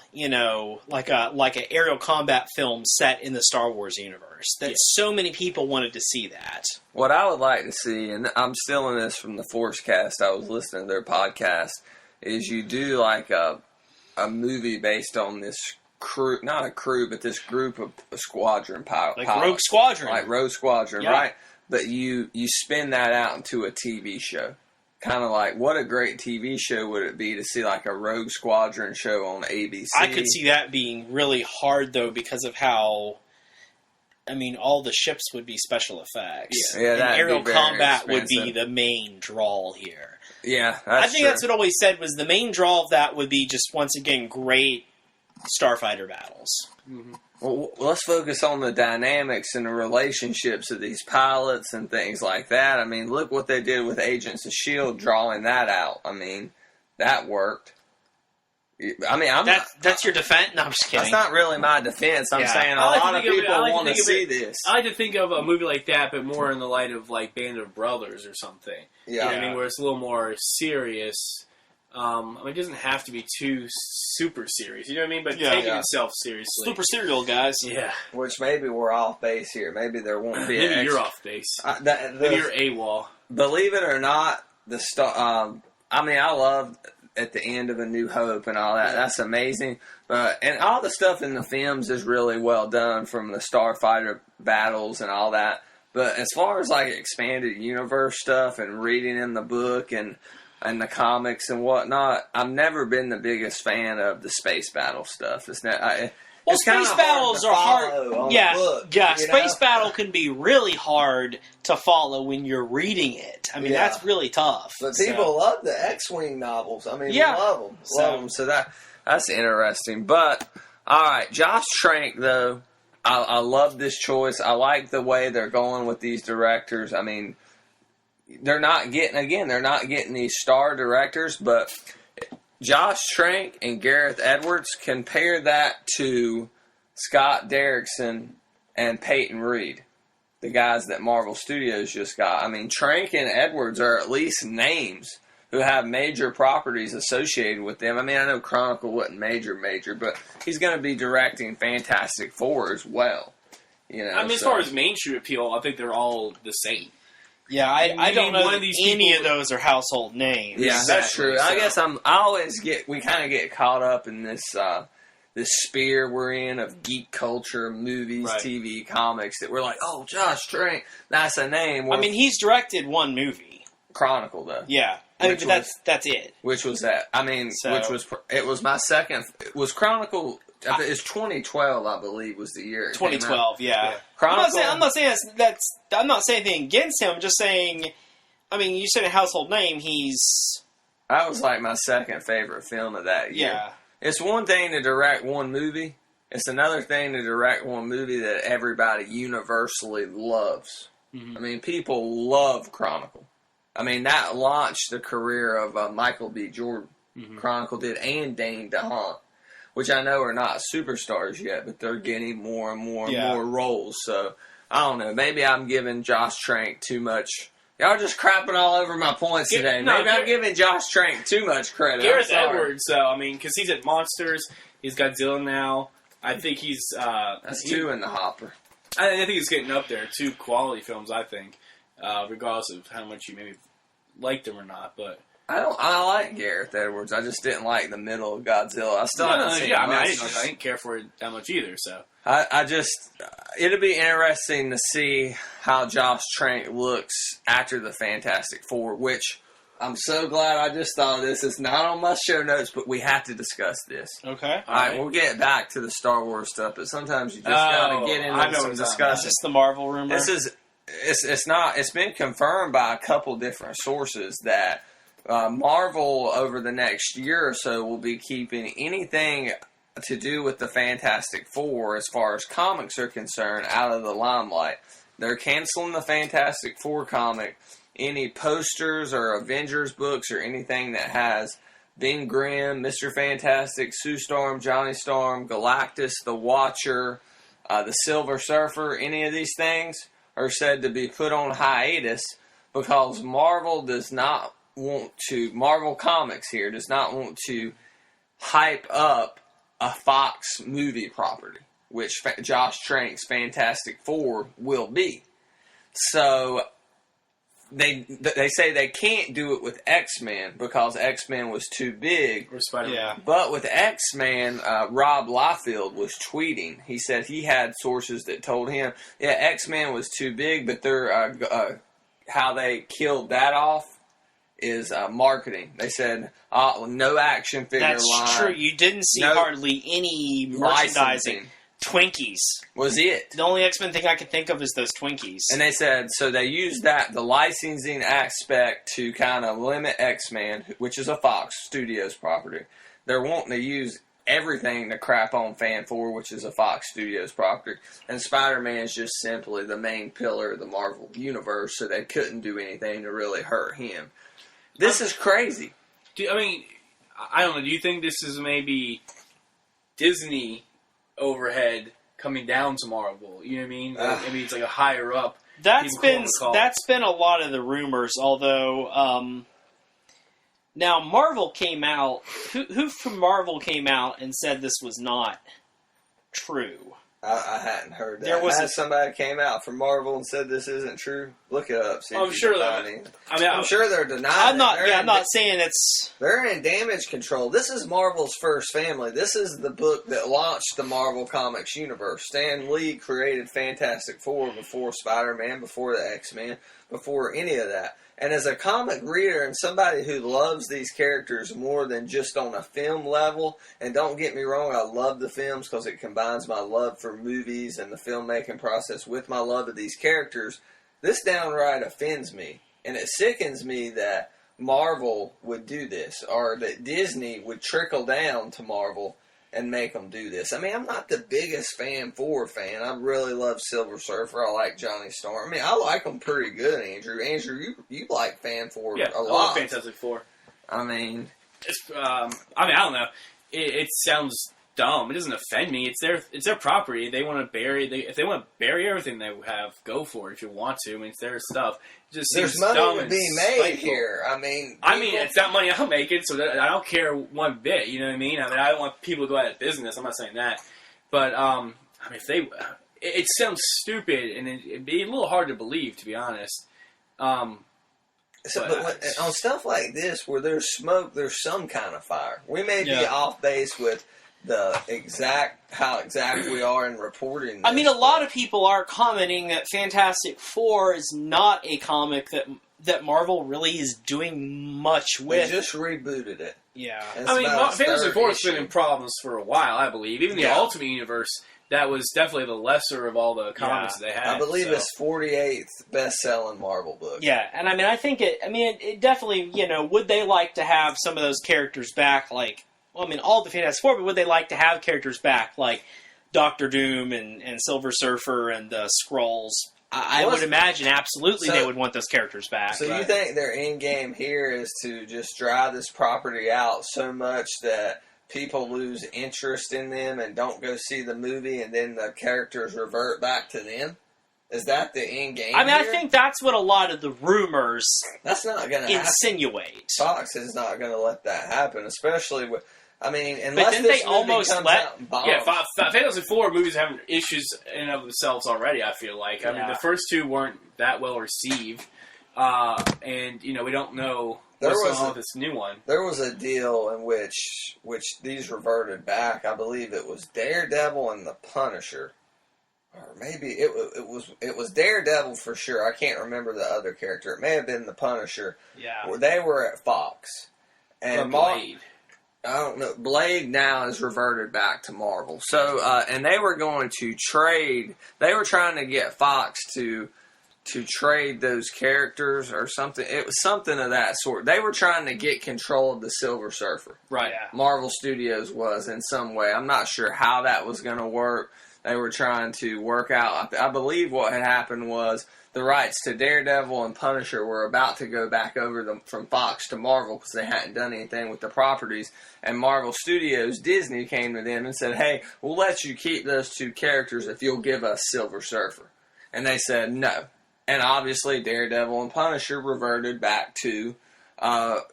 like an aerial combat film set in the Star Wars universe. That so many people wanted to see that. What I would like to see, and I'm stealing this from the Forcecast, I was listening to their podcast, is you do like a movie based on this crew, not a crew, but this group of squadron pilots. Like Rogue Squadron. Like Rogue Squadron, Yeah. right? But you spin that out into a TV show. Kind of like, what a great TV show would it be to see like a Rogue Squadron show on ABC? I could see that being really hard, though, because of how... I mean, all the ships would be special effects. Yeah, and that'd aerial be very combat would be expensive. the main draw here. Yeah, I think that's what I always said was the main draw of that would be just, once again, great starfighter battles. Well, let's focus on the dynamics and the relationships of these pilots and things like that. I mean, look what they did with Agents of S.H.I.E.L.D., drawing that out. I mean, that worked. I mean, That's your defense? No, I'm just kidding. That's not really my defense. I'm Yeah. saying a I like to lot of think of it- people I like to want to think of see it- this. I like to think of a movie like that, but more in the light of like Band of Brothers or something. Yeah. You know what I mean, where it's a little more serious. I mean, it doesn't have to be too super serious. You know what I mean? But taking itself seriously. Super serial, guys. Yeah. Which maybe we're off base here. Maybe there won't be. Maybe you're off base. Maybe you're AWOL. Believe it or not, the star. I mean, I love at the end of A New Hope and all that. That's amazing. And all the stuff in the films is really well done, from the starfighter battles and all that. But as far as like expanded universe stuff and reading in the book and the comics and whatnot, I've never been the biggest fan of the space battle stuff. It's not. Well, It's kinda space battles are hard to hard. follow on Yeah, the book, yeah. you Space know? battle can be really hard to follow when you're reading it. I mean, Yeah. that's really tough. But So- people love the X-Wing novels. I mean, Yeah. love them. So- Love them. So that's interesting. But, all right, Josh Trank, though, I love this choice. I like the way they're going with these directors. I mean, they're not getting these star directors, but Josh Trank and Gareth Edwards, compare that to Scott Derrickson and Peyton Reed, the guys that Marvel Studios just got. I mean, Trank and Edwards are at least names who have major properties associated with them. I mean, I know Chronicle wasn't major, but he's going to be directing Fantastic Four as well. You know, I mean, as far as mainstream appeal, I think they're all the same. Yeah, I don't know one that of these any people- of those are household names. yeah, that's Exactly, true. I so- guess we kind of get caught up in this sphere we're in of geek culture, movies, Right. TV, comics, that we're like, oh, Josh Trank, that's a name. I mean, he's directed one movie. Chronicle, though. Yeah, I mean, Which but that's it. Which was that? I mean, So- it was my second. It was Chronicle. It's 2012, I believe, was the year. It came out. 2012. Yeah. I'm Chronicle. not saying I'm not saying anything against him. I'm just saying. I mean, you said a household name. He's That was like my second favorite film of that year. yeah. It's one thing to direct one movie. It's another thing to direct one movie that everybody universally loves. Mm-hmm. I mean, people love Chronicle. I mean, that launched the career of Michael B. Jordan. Mm-hmm. Chronicle did, and Dane DeHaan, which I know are not superstars yet, but they're getting more and more and Yeah. more roles. So, I don't know. Maybe I'm giving Josh Trank too much. Y'all just crapping all over my points today. no, Maybe I'm giving Josh Trank too much credit. Gareth I'm sorry. Edwards, I mean, because he's at Monsters, he's Godzilla now. I think he's That's two in the hopper. I think he's getting up there. 2 quality films, I think, regardless of how much you maybe liked him or not. But I like Gareth Edwards. I just didn't like the middle of Godzilla. I still haven't seen I mean, I Monsters. didn't care for it that much either. So I just, it'll be interesting to see how Josh Trank looks after the Fantastic Four, which I'm so glad I just thought of this. It's not on my show notes, but we have to discuss this. Okay. All right, we'll get back to the Star Wars stuff, but sometimes you just gotta get I into know some what you're talking Is discussion. this the Marvel rumor? It's been confirmed by a couple different sources that Marvel over the next year or so will be keeping anything to do with the Fantastic Four, as far as comics are concerned, out of the limelight. They're canceling the Fantastic Four comic. Any posters or Avengers books or anything that has Ben Grimm, Mr. Fantastic, Sue Storm, Johnny Storm, Galactus, the Watcher, the Silver Surfer, any of these things are said to be put on hiatus because Marvel Comics here does not want to hype up a Fox movie property, which Josh Trank's Fantastic Four will be. So they say they can't do it with X-Men because X-Men was too big. Or Spider-Man. Yeah. But with X-Men, Rob Liefeld was tweeting. He said he had sources that told him, yeah, X-Men was too big, but they're how they killed that off is marketing. They said no action figure That's line. true. You didn't see hardly any merchandising. Licensing. Twinkies was it. The only X-Men thing I can think of is those Twinkies. And they said, so they used the licensing aspect to kind of limit X-Men, which is a Fox Studios property. They're wanting to use everything to crap on Fan 4, which is a Fox Studios property. And Spider-Man is just simply the main pillar of the Marvel Universe, so they couldn't do anything to really hurt him. This is crazy. I don't know. Do you think this is maybe Disney overhead coming down to Marvel? You know what I mean? Maybe it's like a higher up. That's been a lot of the rumors. Although now Marvel came out. Who from Marvel came out and said this was not true? I hadn't heard that. Somebody came out from Marvel and said this isn't true. Look it up. See I'm sure they're denying. I'm not saying it's. They're in damage control. This is Marvel's first family. This is the book that launched the Marvel Comics universe. Stan Lee created Fantastic Four before Spider-Man, before the X-Men, before any of that. And as a comic reader and somebody who loves these characters more than just on a film level, and don't get me wrong, I love the films because it combines my love for movies and the filmmaking process with my love of these characters, this downright offends me. And it sickens me that Marvel would do this, or that Disney would trickle down to Marvel and make them do this. I mean, I'm not the biggest Fan 4 fan. I really love Silver Surfer. I like Johnny Storm. I mean, I like them pretty good, Andrew. Andrew, you like Fan 4 a lot. I love Fantastic Four. I mean... I don't know. It sounds dumb. It doesn't offend me. It's their property. They want to bury... if they want to bury everything they have, go for it if you want to. I mean, it's their stuff. It just There's seems money dumb to and be made spiteful. here. I mean, it's not money I'm making, so I don't care one bit. You know what I mean? I don't want people to go out of business. I'm not saying that. But, if they... It sounds stupid, and it'd be a little hard to believe, to be honest. On stuff like this, where there's smoke, there's some kind of fire. We may be off base with how exact we are in reporting this. I mean, a lot of people are commenting that Fantastic Four is not a comic that Marvel really is doing much with. They just rebooted it. Yeah. Fantastic Four has been in problems for a while, I believe. Even the Ultimate Universe, that was definitely the lesser of all the comics they had. I believe it's 48th best-selling Marvel book. Yeah, and I think it definitely, would they like to have some of those characters back, all the Fantastic Four, but would they like to have characters back, like Doctor Doom and Silver Surfer and the Skrulls? I would imagine absolutely they would want those characters back. So you think their end game here is to just dry this property out so much that people lose interest in them and don't go see the movie, and then the characters revert back to them? Is that the end game? I think that's what a lot of the rumors that's not going to insinuate. Fox is not going to let that happen, especially with. Unless but then this they almost comes let. Out and bombs. Yeah, Fantastic Four movies have issues in and of themselves already. I feel like. I mean, the first two weren't that well received, and we don't know what's going on with this new one. There was a deal in which these reverted back. I believe it was Daredevil and the Punisher, or maybe it was Daredevil for sure. I can't remember the other character. It may have been the Punisher. Yeah, where they were at Fox and Blade. I don't know. Blade now is reverted back to Marvel. So, and they were going to trade. They were trying to get Fox to trade those characters or something. It was something of that sort. They were trying to get control of the Silver Surfer. Right. Yeah. Marvel Studios was in some way. I'm not sure how that was going to work. They were trying to work out. I believe what had happened was the rights to Daredevil and Punisher were about to go back over from Fox to Marvel because they hadn't done anything with the properties. And Marvel Studios, Disney, came to them and said, hey, we'll let you keep those two characters if you'll give us Silver Surfer. And they said no. And obviously Daredevil and Punisher reverted back to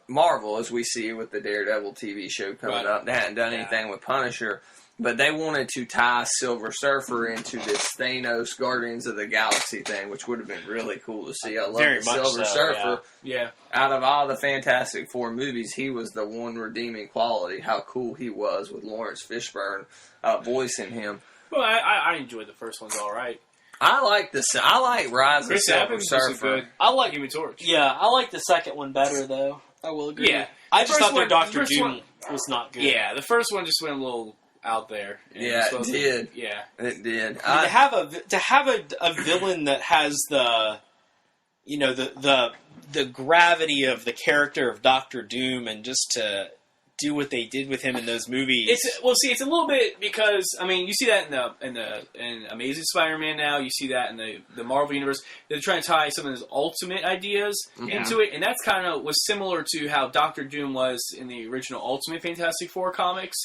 Marvel, as we see with the Daredevil TV show coming up. They hadn't done anything with Punisher. But they wanted to tie Silver Surfer into this Thanos Guardians of the Galaxy thing, which would have been really cool to see. I love the Silver Surfer. Yeah. Out of all the Fantastic Four movies, he was the one redeeming quality. How cool he was with Lawrence Fishburne voicing him. Well, I enjoyed the first one's all right. I like Rise of Silver Surfer. I like Human Torch. Yeah, I like the second one better, though. I will agree. Yeah. I just thought their Doctor Doom was not good. Yeah, the first one just went a little out there. Yeah, it did. Yeah, it did. I mean, to have a villain that has the gravity of the character of Doctor Doom, and just to do what they did with him in those movies. It's a little bit because you see that in Amazing Spider-Man now. You see that in the Marvel universe. They're trying to tie some of his Ultimate ideas into it, and that's kind of was similar to how Doctor Doom was in the original Ultimate Fantastic Four comics.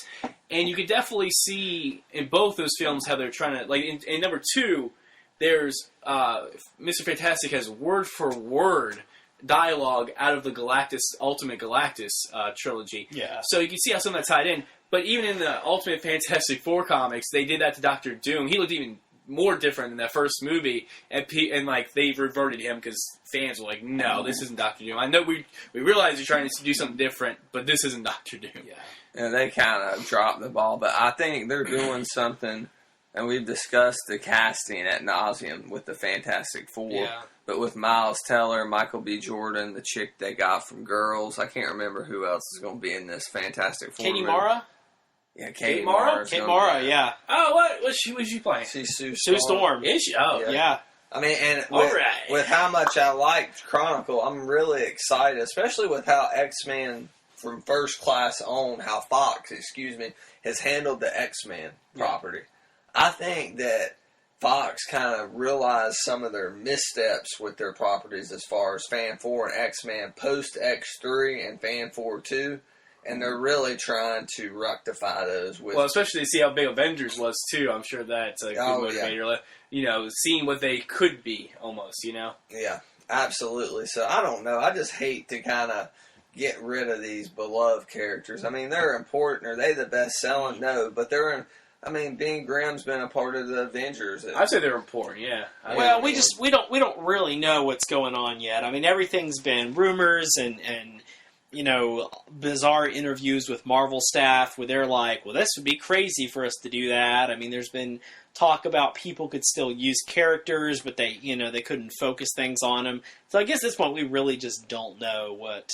And you could definitely see in both those films how they're trying to in number 2. There's Mr. Fantastic has word for word dialogue out of the Ultimate Galactus trilogy. Yeah. So you can see how some of that tied in. But even in the Ultimate Fantastic Four comics, they did that to Doctor Doom. He looked even more different in that first movie, and they reverted him because fans were like, "No, this isn't Doctor Doom." I know we realize you're trying to do something different, but this isn't Doctor Doom. Yeah. And they kind of dropped the ball, but I think they're doing something. And we've discussed the casting ad nauseum with the Fantastic Four. Yeah. But with Miles Teller, Michael B. Jordan, the chick they got from Girls, I can't remember who else is going to be in this Fantastic Four Katie movie. Mara? Yeah, Katie Mara? Mara. Mara, yeah. Oh, what? Was she playing? She's Sue Storm. Is she? Oh, yeah. I mean, and Alright. with how much I liked Chronicle, I'm really excited, especially with how X-Men from First Class on, how Fox, has handled the X-Men property. I think that Fox kind of realized some of their missteps with their properties as far as Fan 4 and X-Men post X3 and Fan 4 2, and they're really trying to rectify those. Well, especially to see how big Avengers was too. I'm sure that's a good motivator. Yeah. Seeing what they could be, almost. Yeah, absolutely. So I don't know. I just hate to kind of get rid of these beloved characters. I mean, they're important. Are they the best selling? No, but they're in. I mean, Dean Grimm's been a part of the Avengers. I'd say they're important, yeah. Well, we don't really know what's going on yet. I mean, everything's been rumors and bizarre interviews with Marvel staff where they're like, well, this would be crazy for us to do that. I mean, there's been talk about people could still use characters, but they couldn't focus things on them. So I guess at this point we really just don't know what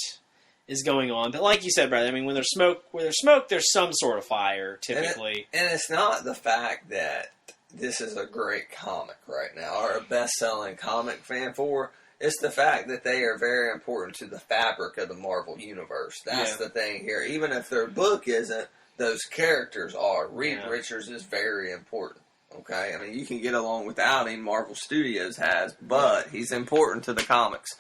is going on. But like you said, brother, I mean, when there's smoke, there's some sort of fire, typically. And it's not the fact that this is a great comic right now, or a best-selling comic Fan 4. It's the fact that they are very important to the fabric of the Marvel Universe. That's the thing here. Even if their book isn't, those characters are. Reed Richards is very important. Okay? I mean, you can get along without him, Marvel Studios has, but he's important to the comics.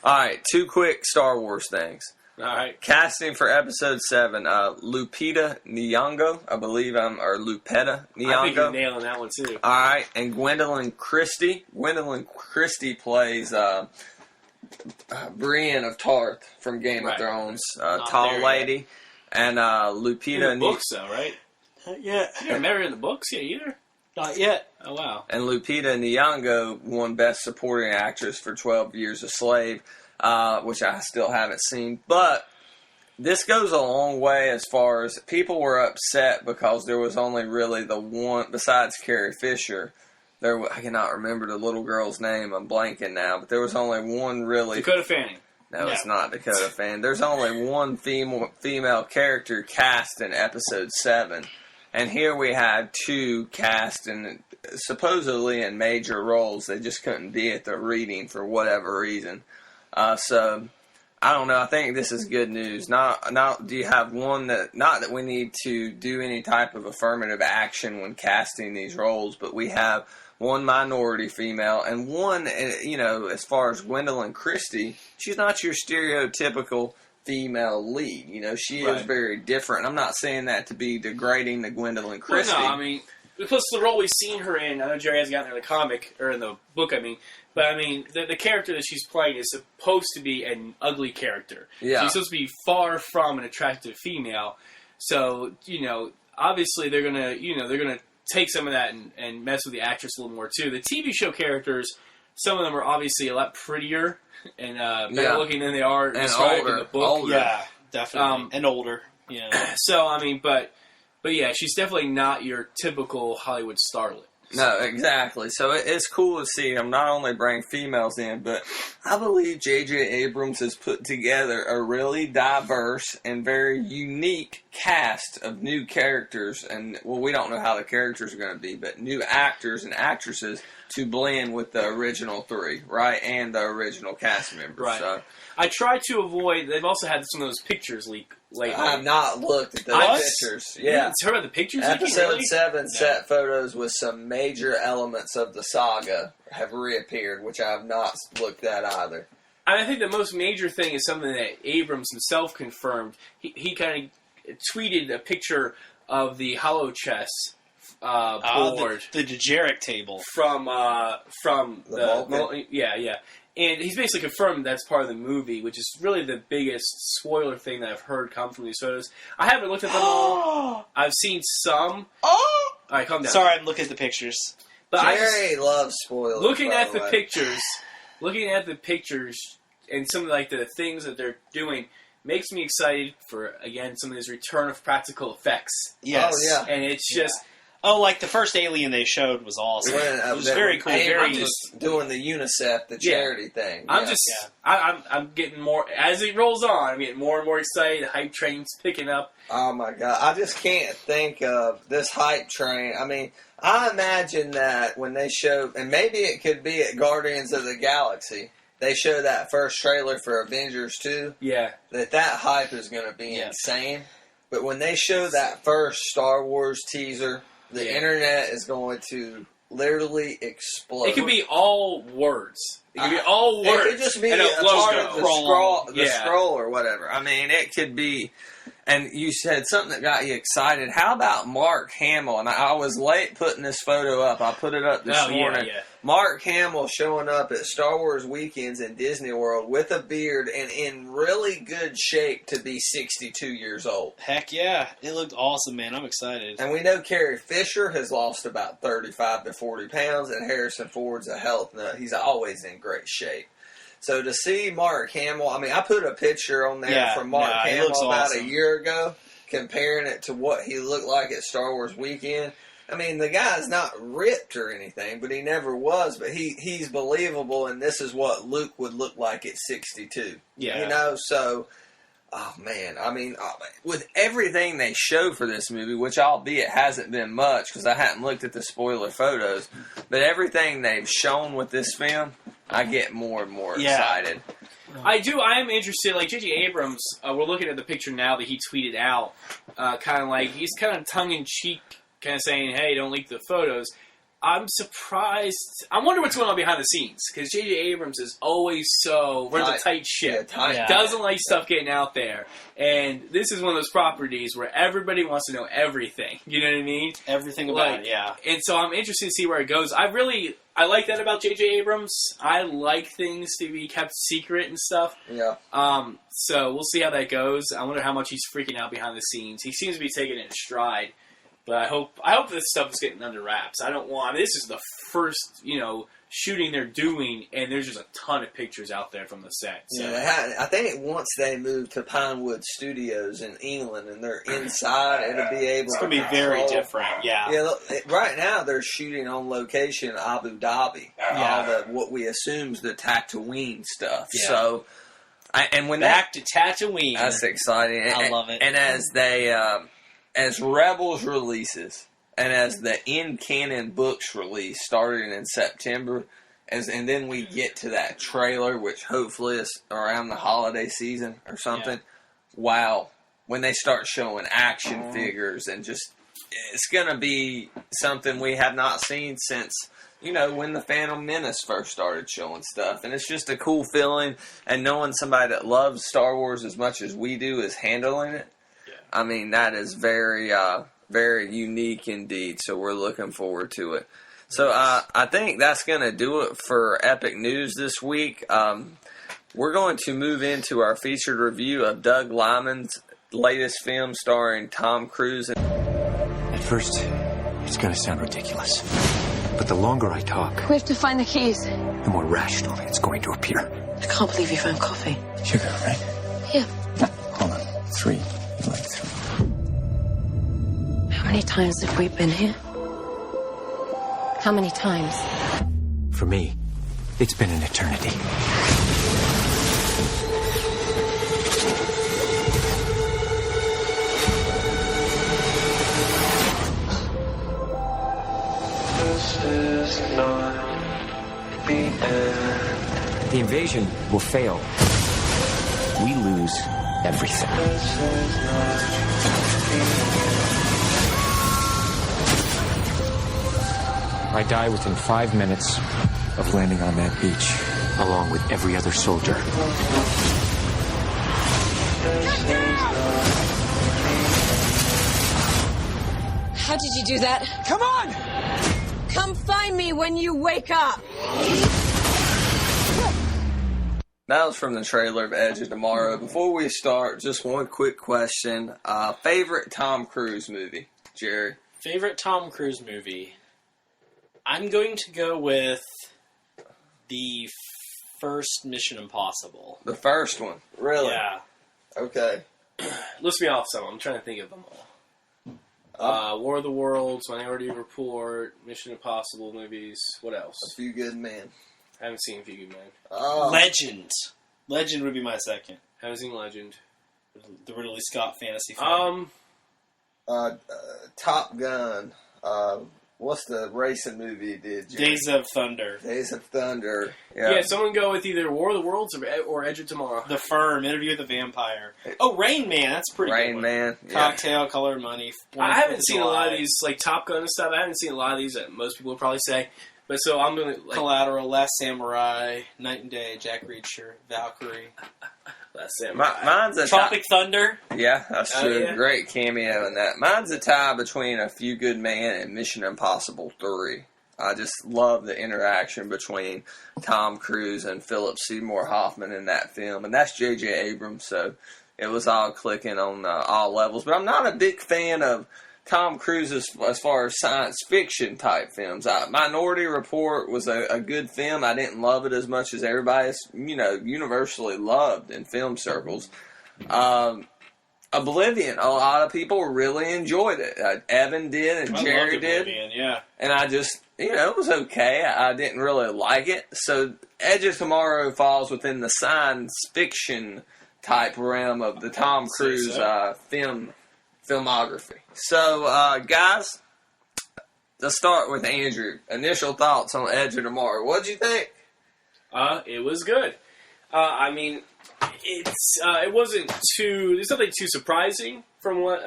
All right, 2 quick Star Wars things. All right. Casting for Episode 7, Lupita Nyong'o, or Lupetta Nyong'o. I think you're nailing that one, too. All right, and Gwendolyn Christie. Gwendolyn Christie plays Brienne of Tarth from Game of Thrones, tall lady. And Lupita... In the books, though, right? Not yet. You haven't met her in the books yet, either? Not yet. Oh, wow. And Lupita Nyong'o won Best Supporting Actress for 12 Years a Slave, which I still haven't seen. But this goes a long way as far as people were upset because there was only really the one, besides Carrie Fisher, I cannot remember the little girl's name, I'm blanking now, but there was only one really... Dakota Fanning. No, it's not Dakota Fanning. There's only one female character cast in Episode 7. And here we had 2 cast in supposedly in major roles. They just couldn't be at the reading for whatever reason. So I don't know. I think this is good news. Not do you have one that not that we need to do any type of affirmative action when casting these roles, but we have one minority female and one. As far as Gwendolyn Christie, she's not your stereotypical female lead. She is very different. I'm not saying that to be degrading to Gwendolyn Christie. Well, no, I mean, plus the role we've seen her in, I know Jerry hasn't gotten there in the comic, or in the book, but I mean, the character that she's playing is supposed to be an ugly character. Yeah. She's supposed to be far from an attractive female. So, obviously they're gonna take some of that and mess with the actress a little more too. The TV show characters, some of them are obviously a lot prettier and better looking than they are described in the book. Older. Yeah, definitely. And older. Yeah. So, I mean, but yeah, she's definitely not your typical Hollywood starlet. No, exactly. So it's cool to see him not only bring females in, but I believe J.J. Abrams has put together a really diverse and very unique cast of new characters. And, well, we don't know how the characters are going to be, but new actors and actresses to blend with the original three, right? And the original cast members. Right. So I try to avoid... They've also had some of those pictures leak lately. I have not looked at those pictures. You haven't heard about the pictures? Episode 7 set photos with some major elements of the saga have reappeared, which I have not looked at either. I think the most major thing is something that Abrams himself confirmed. He kind of tweeted a picture of the holochess board. The Derrick table. From The Vulcan? Yeah. And he's basically confirmed that's part of the movie, which is really the biggest spoiler thing that I've heard come from these photos. I haven't looked at them all. I've seen some. All right, calm down. Sorry, I'm looking at the pictures. But Jerry loves spoilers. looking at the pictures, and some of the things that they're doing makes me excited for, again, some of this return of practical effects. Yes. Oh, yeah. And it's just... Oh, like the first Alien they showed was awesome. It was very cool. I'm just doing the UNICEF, the charity thing. I'm getting more, as it rolls on, I'm getting more and more excited. The hype train's picking up. Oh my God. I just can't think of this hype train. I mean, I imagine that when they show, and maybe it could be at Guardians of the Galaxy, they show that first trailer for Avengers 2. Yeah. That hype is going to be insane. But when they show that first Star Wars teaser, the internet is going to literally explode. It could be all words. It could be all words. It could just be and a part logo. of the scroll or whatever. I mean, it could be... And you said something that got you excited. How about Mark Hamill? And I was late putting this photo up. I put it up this morning. Yeah. Mark Hamill showing up at Star Wars weekends in Disney World with a beard and in really good shape to be 62 years old. Heck yeah. It looked awesome, man. I'm excited. And we know Carrie Fisher has lost about 35 to 40 pounds, and Harrison Ford's a health nut. He's always in great shape. So to see Mark Hamill, I mean, I put a picture on there from Mark Hamill about a year ago, comparing it to what he looked like at Star Wars Weekend. I mean, the guy's not ripped or anything, but he never was. But he's believable, and this is what Luke would look like at 62. Yeah. You know, so... Oh, man. I mean, with everything they show for this movie, which albeit hasn't been much because I hadn't looked at the spoiler photos, but everything they've shown with this film, I get more and more excited. I do. I am interested. Like J.J. Abrams, we're looking at the picture now that he tweeted out, kind of like, he's kind of tongue-in-cheek, kind of saying, hey, don't leak the photos. I'm surprised. I wonder what's going on behind the scenes, because J.J. Abrams is always runs a tight ship. Doesn't like stuff getting out there. And this is one of those properties where everybody wants to know everything. You know what I mean? Everything about it, yeah. And so I'm interested to see where it goes. I like that about J.J. Abrams. I like things to be kept secret and stuff. Yeah. So we'll see how that goes. I wonder how much he's freaking out behind the scenes. He seems to be taking it in stride. But I hope this stuff is getting under wraps. This is the first, shooting they're doing, and there's just a ton of pictures out there from the set. So. Yeah, I think once they move to Pinewood Studios in England and they're inside, it'll be able It's going to be very different, yeah. Yeah, right now they're shooting on location in Abu Dhabi. What we assume is the Tatooine stuff. Yeah. So, Back to Tatooine. That's exciting. I love it. And as they... As Rebels releases, and as the in-canon books release, starting in September, and then we get to that trailer, which hopefully is around the holiday season or something, wow, when they start showing action figures and just, it's going to be something we have not seen since, when the Phantom Menace first started showing stuff. And it's just a cool feeling, and knowing somebody that loves Star Wars as much as we do is handling it. I mean, that is very, very unique indeed. So we're looking forward to it. So I think that's going to do it for Epic News this week. We're going to move into our featured review of Doug Liman's latest film starring Tom Cruise. At first, it's going to sound ridiculous. But the longer I talk, We have to find the keys. the more rational it's going to appear. I can't believe you found coffee. Sugar, right? Yeah. Hold on. 3. You like 3. How many times have we been here? How many times? For me, it's been an eternity. This is not the end. The invasion will fail. We lose everything. This is not the I die within 5 minutes of landing on that beach, along with every other soldier. How did you do that? Come on! Come find me when you wake up. That was from the trailer of Edge of Tomorrow. Before we start, just one quick question. Favorite Tom Cruise movie, Jerry? Favorite Tom Cruise movie? I'm going to go with the first Mission Impossible. The first one. Really? Yeah. Okay. List me off some. I'm trying to think of them all. War of the Worlds, Minority Report, Mission Impossible movies. What else? A Few Good Men. I haven't seen A Few Good Men. Oh. Legend. Legend would be my second. Haven't seen Legend. The Ridley Scott fantasy film. Top Gun. What's the racing movie you did, Jerry? Days of Thunder. Days of Thunder. Yeah, someone go with either War of the Worlds or Edge of Tomorrow. The Firm. Interview with the Vampire. Oh, Rain Man. That's pretty good. Rain one. Man. Yeah. Cocktail, Color Money. I haven't seen a lot of July. these, like Top Gun and stuff. I haven't seen a lot of these that most people would probably say. But so I'm going to, like, Collateral, Last Samurai, Night and Day, Jack Reacher, Valkyrie. Last Samurai. Mine's a Tropic Thunder. Yeah, that's Oh, true. yeah. Great cameo in that. Mine's a tie between A Few Good Men and Mission Impossible 3. I just love the interaction between Tom Cruise and Philip Seymour Hoffman in that film. And that's J.J. Abrams, so it was all clicking on all levels. But I'm not a big fan of Tom Cruise as far as science fiction type films. Minority Report was a good film. I didn't love it as much as everybody's, universally loved in film circles. Oblivion, a lot of people really enjoyed it. Evan did and Jerry loved did. Oblivion, yeah. And I just, it was okay. I didn't really like it. So Edge of Tomorrow falls within the science fiction type realm of the Tom Cruise filmography. So, guys, let's start with Andrew. Initial thoughts on Edge of Tomorrow. What'd you think? It was good. I mean, it wasn't there's nothing too surprising from what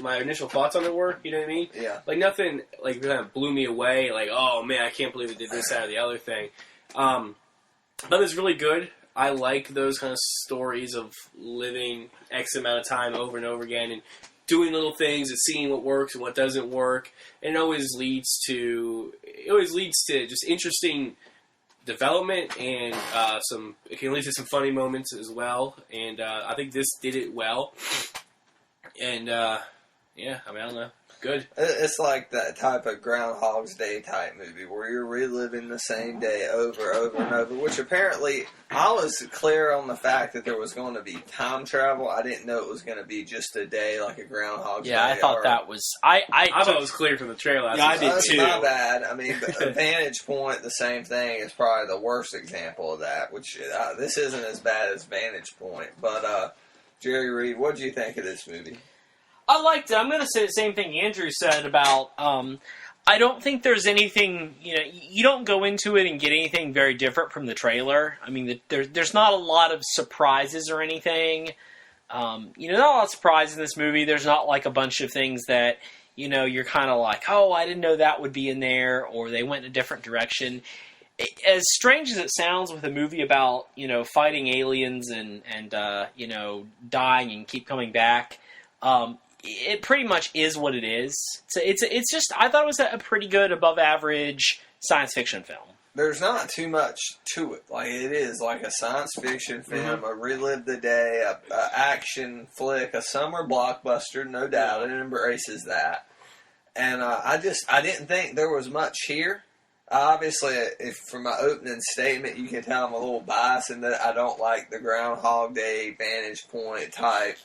my initial thoughts on it were. You know what I mean? Yeah. Like nothing like kind of blew me away. Like, oh man, I can't believe it did this, that, or the other thing. But it's really good. I like those kind of stories of living X amount of time over and over again and doing little things and seeing what works and what doesn't work. And it always leads to just interesting development and it can lead to some funny moments as well. And I think this did it well. And I don't know. Good. It's like that type of Groundhog's Day type movie where you're reliving the same day over and over, which apparently I was clear on the fact that there was going to be time travel. I didn't know it was going to be just a day like a Groundhog's Day. Yeah, I thought that was... I thought it was clear from the trailer. Yeah, I did That's too. not bad. I mean, Vantage Point, the same thing, is probably the worst example of that, which this isn't as bad as Vantage Point. But, Jerry Reed, what did you think of this movie? I liked it. I'm going to say the same thing Andrew said about, I don't think there's anything, you don't go into it and get anything very different from the trailer. I mean, there's not a lot of surprises or anything. Not a lot of surprises in this movie. There's not like a bunch of things that, you're kind of like, oh, I didn't know that would be in there, or they went in a different direction. As strange as it sounds with a movie about, fighting aliens and dying and keep coming back, it pretty much is what it is. So it's just, I thought it was a pretty good, above average science fiction film. There's not too much to it. Like, it is like a science fiction film, a relive the day, a action flick, a summer blockbuster, no doubt. It embraces that. And I didn't think there was much here. Obviously, if from my opening statement, you can tell I'm a little biased in that I don't like the Groundhog Day vantage point type.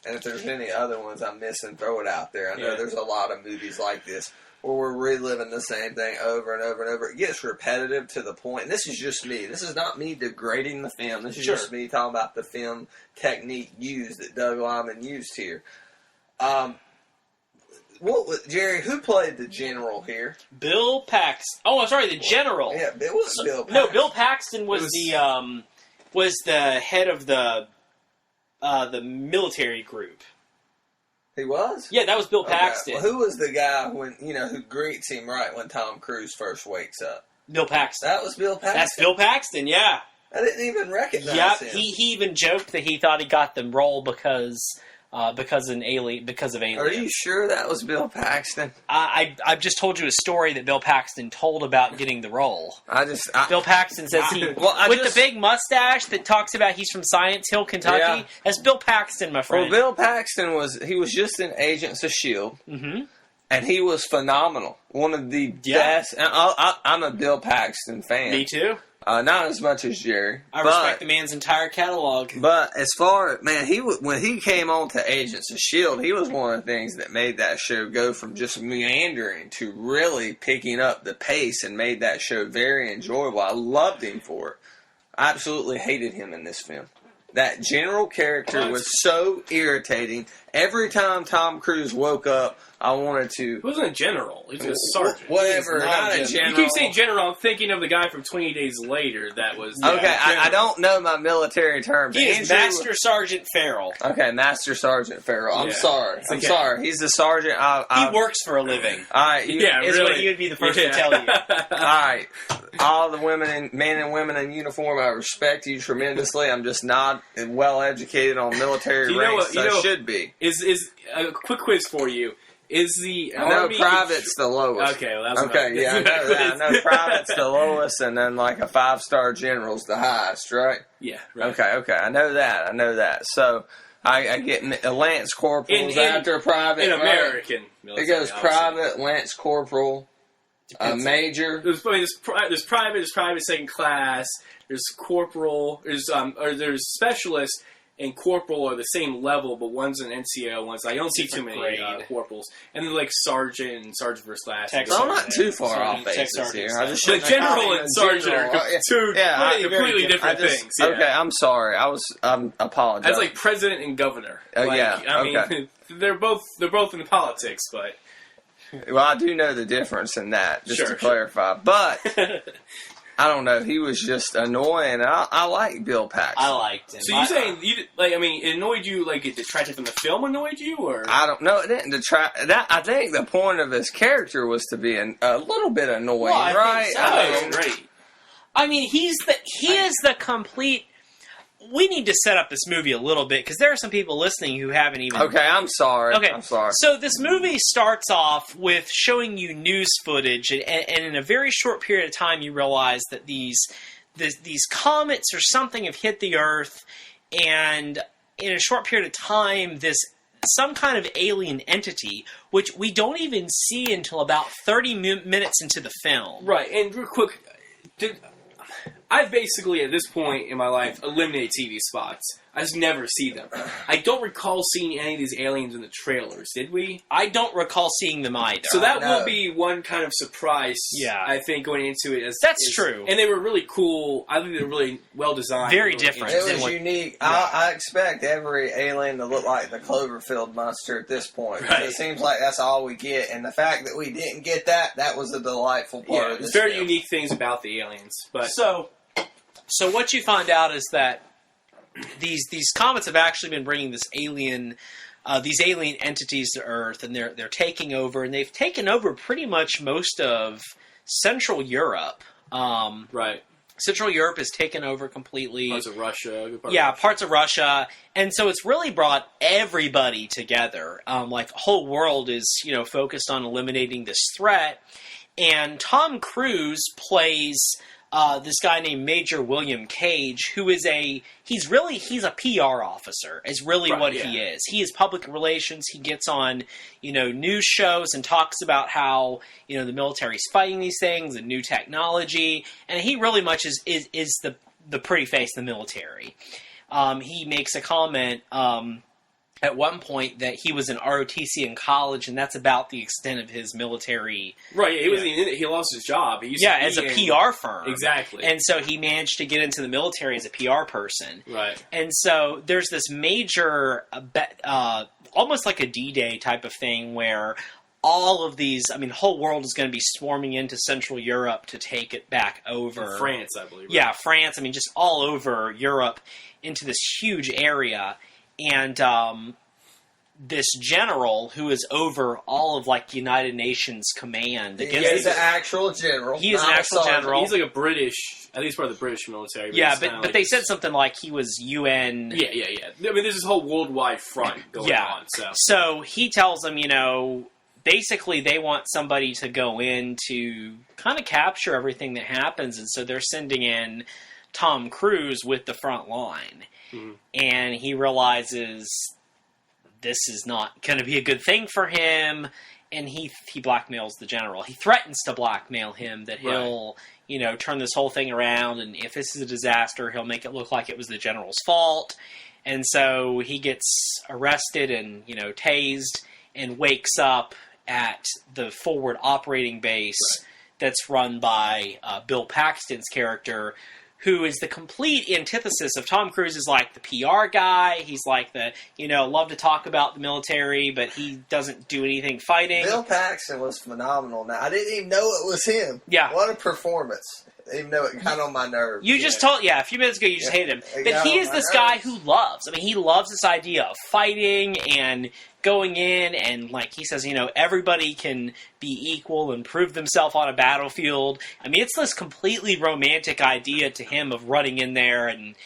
And if there's any other ones I'm missing, throw it out there. I know there's a lot of movies like this where we're reliving the same thing over and over and over. It gets repetitive to the point. And this is just me. This is not me degrading the film. This is just me talking about the film technique used that Doug Liman used here. Jerry, who played the general here? Bill Paxton. Oh, I'm sorry, the general. Yeah, it was Bill Paxton. No, Bill Paxton was the head of the military group. He was? Yeah, that was Bill Paxton. Well, who was the guy who greets him right when Tom Cruise first wakes up? Bill Paxton. That was Bill Paxton. That's Bill Paxton. Yeah. I didn't even recognize him. He even joked that he thought he got the role because of Alien. Are you sure that was Bill Paxton? I've just told you a story that Bill Paxton told about getting the role. Bill Paxton says the big mustache that talks about he's from Science Hill, Kentucky. Yeah. That's Bill Paxton, my friend. Well, Bill Paxton was just in Agents of S.H.I.E.L.D. Mm-hmm. And he was phenomenal. One of the best. And I'm a Bill Paxton fan. Me too. Not as much as Jerry. I respect the man's entire catalog. But as far when he came on to Agents of S.H.I.E.L.D., he was one of the things that made that show go from just meandering to really picking up the pace and made that show very enjoyable. I loved him for it. I absolutely hated him in this film. That general character was so irritating. Every time Tom Cruise woke up, I wanted to... He wasn't a general. He was a sergeant. Whatever, not a general. You keep saying general. I'm thinking of the guy from 28 Days Later that was... Okay, I don't know my military terms. He is Master Sergeant Farrell. Okay, Master Sergeant Farrell. I'm sorry. I'm sorry. He's the sergeant. He works for a living. All right. Is what he would be the first to tell you. All right. All the men and women in uniform, I respect you tremendously. I'm just not well educated on military ranks as I should be. Is a quick quiz for you. Is the Army... No, private's the lowest. Okay, well, that's okay. I know that. I know private's the lowest, and then like a 5-star general's the highest, right? Yeah. Right. Okay. I know that. So I get Lance Corporals after private. In American military, it goes private, Lance Corporal, major. There's private. There's private second class. There's corporal. There's specialist. And corporal are the same level, but one's an NCO, one's... I don't see too many corporals. And then, like, sergeant and sergeant first class. I'm not too far off basis here. The general and sergeant are two completely different things. Yeah. Okay, I'm sorry. I'm apologizing. That's like president and governor. I mean, they're both in the politics, but... Well, I do know the difference in that, just to clarify. But... I don't know. He was just annoying. I like Bill Paxton. I liked him. So you're saying it annoyed you? Like it detracted from the film? Annoyed you, or I don't know. It didn't detract. I think the point of his character was to be a little bit annoying, right? I think so. Great. I mean, he is the complete. We need to set up this movie a little bit because there are some people listening who haven't even... Okay, I'm sorry. Okay, I'm sorry. So this movie starts off with showing you news footage, and in a very short period of time you realize that these comets or something have hit the Earth, and in a short period of time some kind of alien entity, which we don't even see until about 30 minutes into the film. Right, and real quick... I've basically, at this point in my life, eliminated TV spots. I just never see them. I don't recall seeing any of these aliens in the trailers, did we? I don't recall seeing them either. So that will be one kind of surprise, I think, going into it. That's true. And they were really cool. I think they were really well designed. Very different. It was unique. Yeah. I expect every alien to look like the Cloverfield monster at this point. Right. It seems like that's all we get. And the fact that we didn't get that was a delightful part of this very film. Unique things about the aliens. But So what you find out is that these comets have actually been bringing these alien entities to Earth, and they're taking over, and they've taken over pretty much most of Central Europe. Right. Central Europe is taken over completely. Parts of Russia. Parts of Russia. And so it's really brought everybody together. Like, the whole world is, focused on eliminating this threat. And Tom Cruise plays this guy named Major William Cage, who is he's a PR officer, is really what he is. He is public relations. He gets on, news shows and talks about how, the military's fighting these things and new technology. And he really much is the pretty face of the military. He makes a comment, at one point that he was in ROTC in college, and that's about the extent of his military. Right, he lost his job. He used to as a PR firm. Exactly. And so he managed to get into the military as a PR person. Right. And so there's this major, almost like a D-Day type of thing where all of these, the whole world is going to be swarming into Central Europe to take it back over. France, I believe. Right? Yeah, France. Just all over Europe into this huge area. And this general who is over all of United Nations command. He's an actual general. He is an actual general. He's like a British. I think he's part of the British military. But they said something like he was UN. Yeah. There's this whole worldwide front going on. So he tells them, basically they want somebody to go in to kind of capture everything that happens, and so they're sending in Tom Cruise with the front line. Mm-hmm. And he realizes this is not going to be a good thing for him, and he blackmails the general. He threatens to blackmail him that he'll, turn this whole thing around, and if this is a disaster, he'll make it look like it was the general's fault. And so he gets arrested and, tased, and wakes up at the forward operating base that's run by Bill Paxton's character, who is the complete antithesis of Tom Cruise. Is like the PR guy. He's like the, love to talk about the military, but he doesn't do anything fighting. Bill Paxton was phenomenal. Now, I didn't even know it was him. Yeah. What a performance. Even though it got on my nerves. You just told, a few minutes ago you just hated him. But he is this guy who loves. He loves this idea of fighting and going in, and he says, everybody can be equal and prove themselves on a battlefield. It's this completely romantic idea to him of running in there and,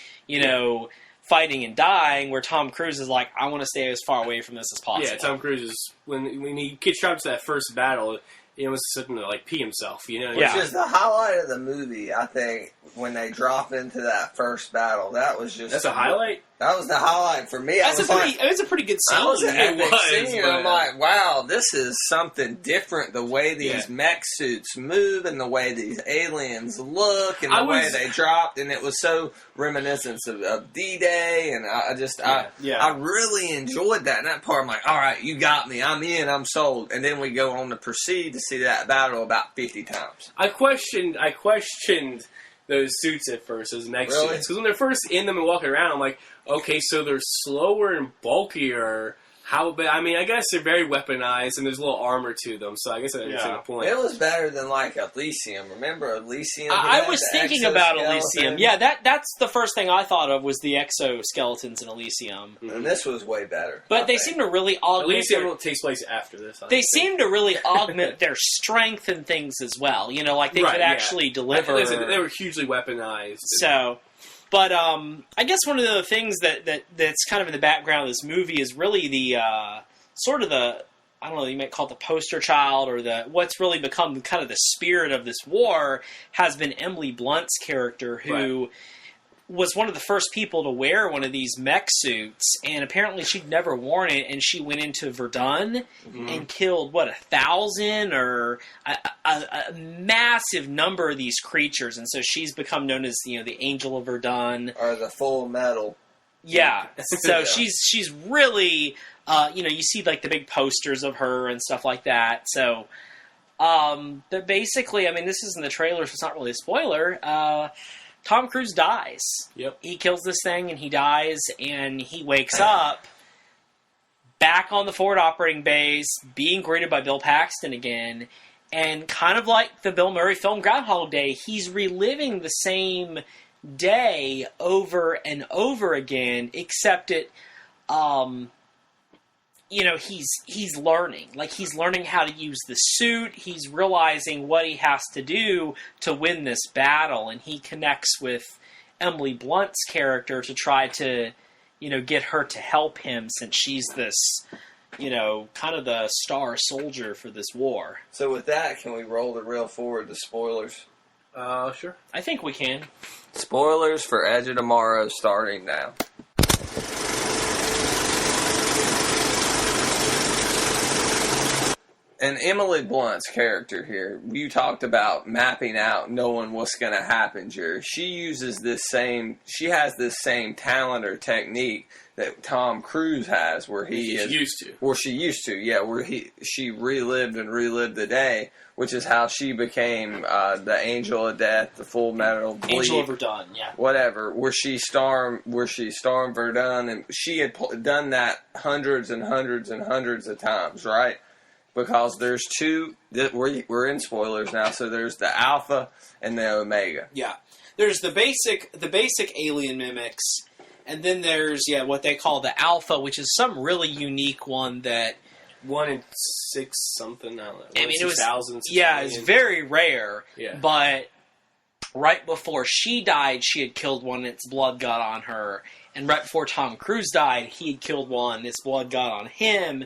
fighting and dying, where Tom Cruise is like, I want to stay as far away from this as possible. Yeah, Tom Cruise is, when he gets trapped to that first battle, he was something to pee himself, Which is the highlight of the movie, I think, when they drop into that first battle. That was just... That's a highlight? That was the highlight for me. It's a pretty good scene. That was an epic scene. I'm like, wow, this is something different. The way these mech suits move and the way these aliens look and the way they dropped. And it was so reminiscent of D-Day. And I really enjoyed that. And that part, I'm like, all right, you got me. I'm in. I'm sold. And then we go on to proceed to see that battle about 50 times. I questioned those suits at first, those mech suits. Because when they're first in them and walking around, I'm like, okay, so they're slower and bulkier. I guess they're very weaponized, and there's a little armor to them, so I guess I understand the point. It was better than, Elysium. Remember Elysium? I was thinking about Elysium. Yeah, that's the first thing I thought of was the exoskeletons in Elysium. Mm-hmm. And this was way better. But they seem to really augment... Elysium takes place after this. They seem to really augment their strength and things as well. They could actually deliver... They were hugely weaponized. So... But I guess one of the things that's kind of in the background of this movie is really the sort of the, I don't know, you might call it the poster child, or what's really become kind of the spirit of this war has been Emily Blunt's character, who was one of the first people to wear one of these mech suits, and apparently she'd never worn it, and she went into Verdun and killed, 1,000 or a massive number of these creatures, and so she's become known as, the Angel of Verdun. Or the Full Metal. Yeah, so she's really, you see the big posters of her and stuff like that, so... but basically, this is in the trailer, so it's not really a spoiler, Tom Cruise dies. Yep. He kills this thing and he dies, and he wakes up back on the forward operating base, being greeted by Bill Paxton again, and kind of like the Bill Murray film Groundhog Day, he's reliving the same day over and over again, except he's learning. Like, he's learning how to use the suit. He's realizing what he has to do to win this battle, and he connects with Emily Blunt's character to try to, get her to help him, since she's this, kind of the star soldier for this war. So with that, can we roll the reel forward to spoilers? Sure. I think we can. Spoilers for Edge of Tomorrow starting now. And Emily Blunt's character here, you talked about mapping out, knowing what's going to happen, Jerry. She has this same talent or technique that Tom Cruise has, where she used to, she relived the day, which is how she became the Angel of Death, the Full Metal Bleed, Angel of Verdun, yeah, whatever. Where she stormed Verdun, and she had done that hundreds and hundreds and hundreds of times, right? Because there's two, we're in spoilers now, so there's the Alpha and the Omega. Yeah. There's the basic alien mimics, and then there's, what they call the Alpha, which is some really unique one that... 1 in 6 something, I don't know. I mean, it was... 6,000. Yeah, it's very rare, yeah. But right before she died, she had killed one, and its blood got on her. And right before Tom Cruise died, he had killed one, and its blood got on him.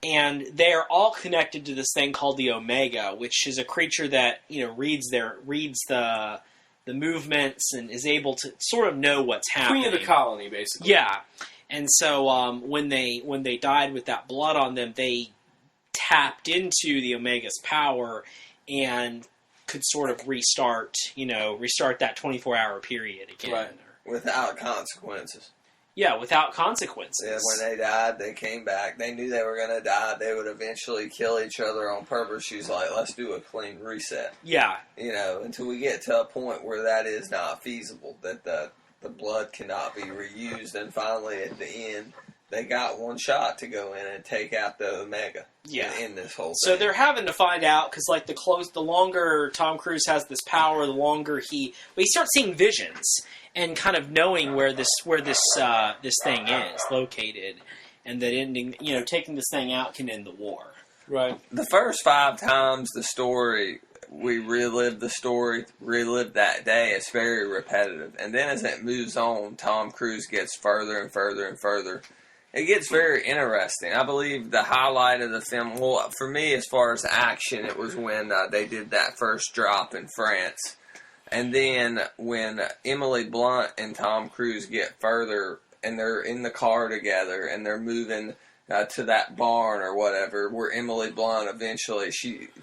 And they are all connected to this thing called the Omega, which is a creature that reads the movements and is able to sort of know what's happening. Queen of the colony, basically. Yeah, and so when they died with that blood on them, they tapped into the Omega's power and could sort of restart that 24-hour period again, right? Without consequences. Yeah, without consequences. Yeah, when they died, they came back. They knew they were going to die. They would eventually kill each other on purpose. She's like, let's do a clean reset. Yeah. Until we get to a point where that is not feasible, that the blood cannot be reused. And finally, at the end, they got one shot to go in and take out the Omega. Yeah. In this whole thing. So they're having to find out, because the longer Tom Cruise has this power, the longer he starts seeing visions and kind of knowing where this thing is located, and that ending, taking this thing out can end the war. Right. The first 5 times we relive that day, it's very repetitive. And then as it moves on, Tom Cruise gets further and further and further. It gets very interesting. I believe the highlight of the film, well, for me, as far as action, it was when they did that first drop in France. And then when Emily Blunt and Tom Cruise get further, and they're in the car together, and they're moving to that barn or whatever, where Emily Blunt eventually,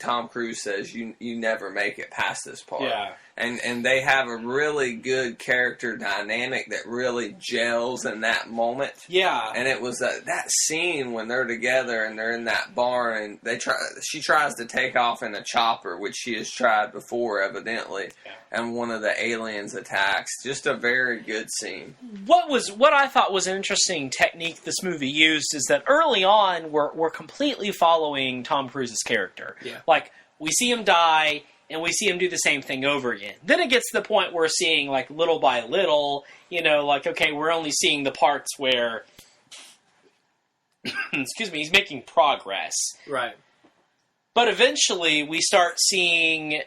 Tom Cruise says, you never make it past this part. Yeah. And they have a really good character dynamic that really gels in that moment. Yeah. And it was that scene when they're together and they're in that barn, and she tries to take off in a chopper, which she has tried before, evidently. Yeah. And one of the aliens attacks. Just a very good scene. What I thought was an interesting technique this movie used is that early on we're completely following Tom Cruise's character. Yeah. Like, we see him die, and we see him do the same thing over again. Then it gets to the point where we're seeing, like, little by little, okay, we're only seeing the parts where, excuse me, he's making progress. Right. But eventually we start seeing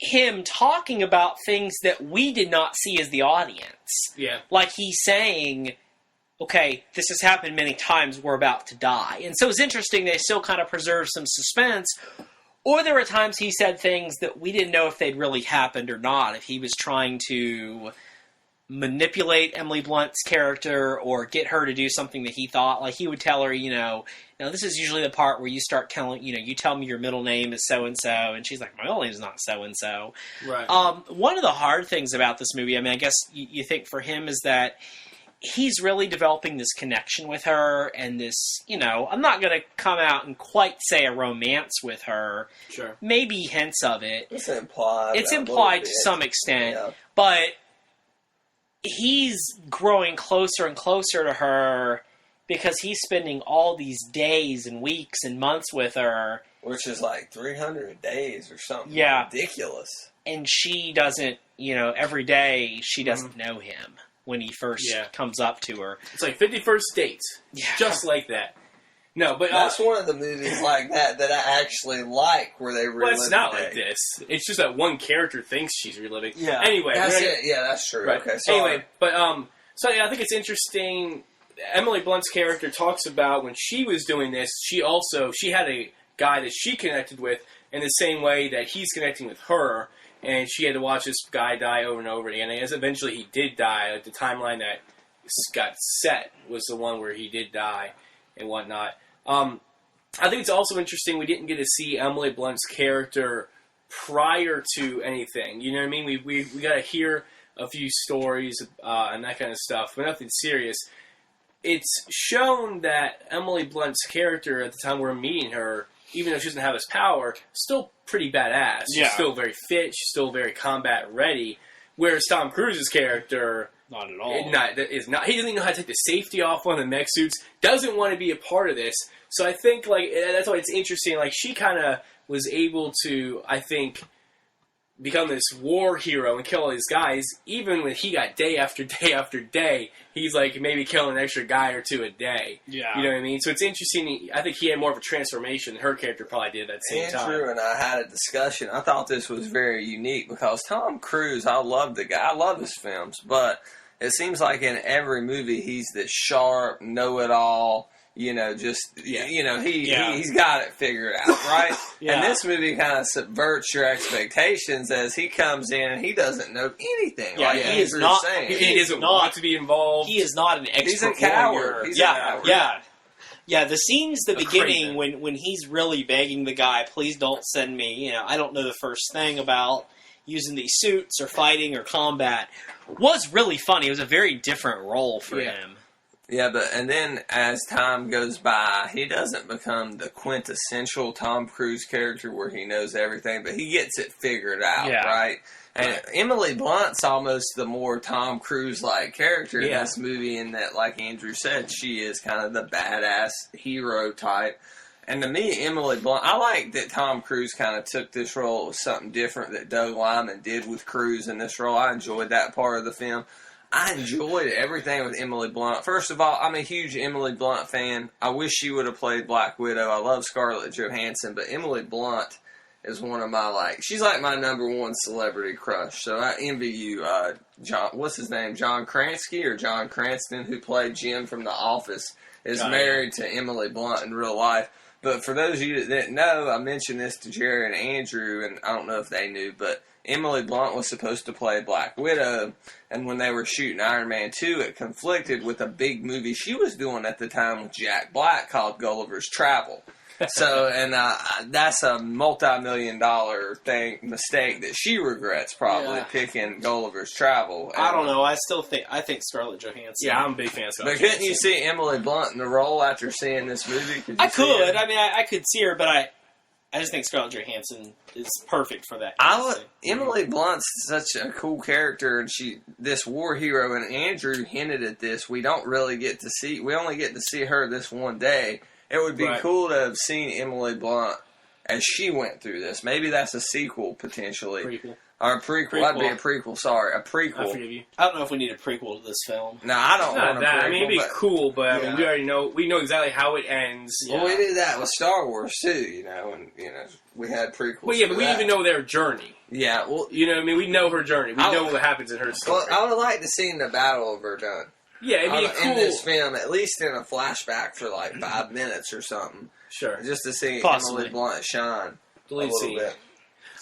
him talking about things that we did not see as the audience. Yeah. Like, he's saying, okay, this has happened many times, we're about to die. And so it's interesting, they still kind of preserve some suspense. Or there were times he said things that we didn't know if they'd really happened or not, if he was trying to manipulate Emily Blunt's character or get her to do something that he thought. Like, he would tell her, this is usually the part where you start telling, you tell me your middle name is so-and-so, and she's like, my middle name is not so-and-so. Right. One of the hard things about this movie, I guess you think for him, is that he's really developing this connection with her, and this, I'm not going to come out and quite say a romance with her. Sure. Maybe hints of it. It's implied. It's implied to some extent, yeah. But he's growing closer and closer to her because he's spending all these days and weeks and months with her. Which is like 300 days or something. Yeah. Ridiculous. And she doesn't, every day she doesn't know him. when he first comes up to her. It's like 51st Dates. Yeah. Just like that. No, but That's one of the movies like that I actually like, where they relive. well, it's not the day. like this. It's just that one character thinks she's reliving. Yeah. Anyway, that's it. Yeah, that's true. Right. Okay. Sorry. Anyway, but so yeah, I think it's interesting. Emily Blunt's character talks about when she was doing this, she had a guy that she connected with in the same way that he's connecting with her, and she had to watch this guy die over and over again. And as eventually he did die, like the timeline that got set was the one where he did die and whatnot. I think it's also interesting we didn't get to see Emily Blunt's character prior to anything. You know what I mean? We got to hear a few stories and that kind of stuff, but nothing serious. It's shown that Emily Blunt's character at the time we're meeting her, even though she doesn't have this power, still pretty badass. She's still very fit. She's still very combat ready. Whereas Tom Cruise's character... Not at all. He doesn't even know how to take the safety off one of the mech suits. Doesn't want to be a part of this. So I think that's why it's interesting. Like, she kind of was able to, I think, become this war hero and kill all these guys. Even when he got day after day after day, he's like maybe killing an extra guy or two a day. Yeah. You know what I mean? So it's interesting. I think he had more of a transformation than her character probably did at the same time. Andrew and I had a discussion. I thought this was very unique because Tom Cruise, I love the guy. I love his films, but it seems like in every movie he's this sharp, know-it-all, he's got it figured out, right? Yeah. And this movie kind of subverts your expectations as he comes in and he doesn't know anything. Yeah, like he is not. He doesn't want to be involved. He is not an expert. He's a coward. warrior. He's a coward. Yeah. The scenes, the beginning, craven. when he's really begging the guy, please don't send me. I don't know the first thing about using these suits or fighting or combat, was really funny. It was a very different role for him. Yeah, and then as time goes by, he doesn't become the quintessential Tom Cruise character where he knows everything, but he gets it figured out, right? And Emily Blunt's almost the more Tom Cruise-like character in this movie in that, like Andrew said, she is kind of the badass hero type. And to me, Emily Blunt, I like that Tom Cruise kind of took this role. It was something different that Doug Liman did with Cruise in this role. I enjoyed that part of the film. I enjoyed everything with Emily Blunt. First of all, I'm a huge Emily Blunt fan. I wish she would have played Black Widow. I love Scarlett Johansson, but Emily Blunt is one of my, she's like my number one celebrity crush. So I envy you, John, what's his name? John Krasinski or John Cranston, who played Jim from The Office, is married to Emily Blunt in real life. But for those of you that didn't know, I mentioned this to Jerry and Andrew, and I don't know if they knew, but Emily Blunt was supposed to play Black Widow, and when they were shooting Iron Man 2, it conflicted with a big movie she was doing at the time with Jack Black called Gulliver's Travel. So, and that's a multi-million-dollar mistake that she regrets probably picking Gulliver's Travel. I don't know. I think Scarlett Johansson. Yeah, I'm a big fan of Scarlett But couldn't you see Emily Blunt in the role after seeing this movie? I could. I mean, I could see her, but I just think Scarlett Johansson is perfect for that. Emily Blunt's such a cool character, and this war hero, and Andrew hinted at this. We only get to see her this one day. It would be cool to have seen Emily Blunt as she went through this. Maybe that's a sequel, potentially. Prequel. Or a prequel. That'd be a prequel, sorry. A prequel. I forgive you. I don't know if we need a prequel to this film. No, I don't want a prequel. I mean, it'd be cool, but I mean, we already know. We know exactly how it ends. Well, we did that with Star Wars, too, and, we had prequels. Well, yeah, but we even know their journey. Yeah, well... You know what I mean? We know her journey. We know what happens in her story. Well, I would like to see the Battle of Verdun. Yeah, it'd be cool. In this film, at least in a flashback for 5 minutes or something. Sure. Just to see Possibly. Emily Blunt shine a little bit.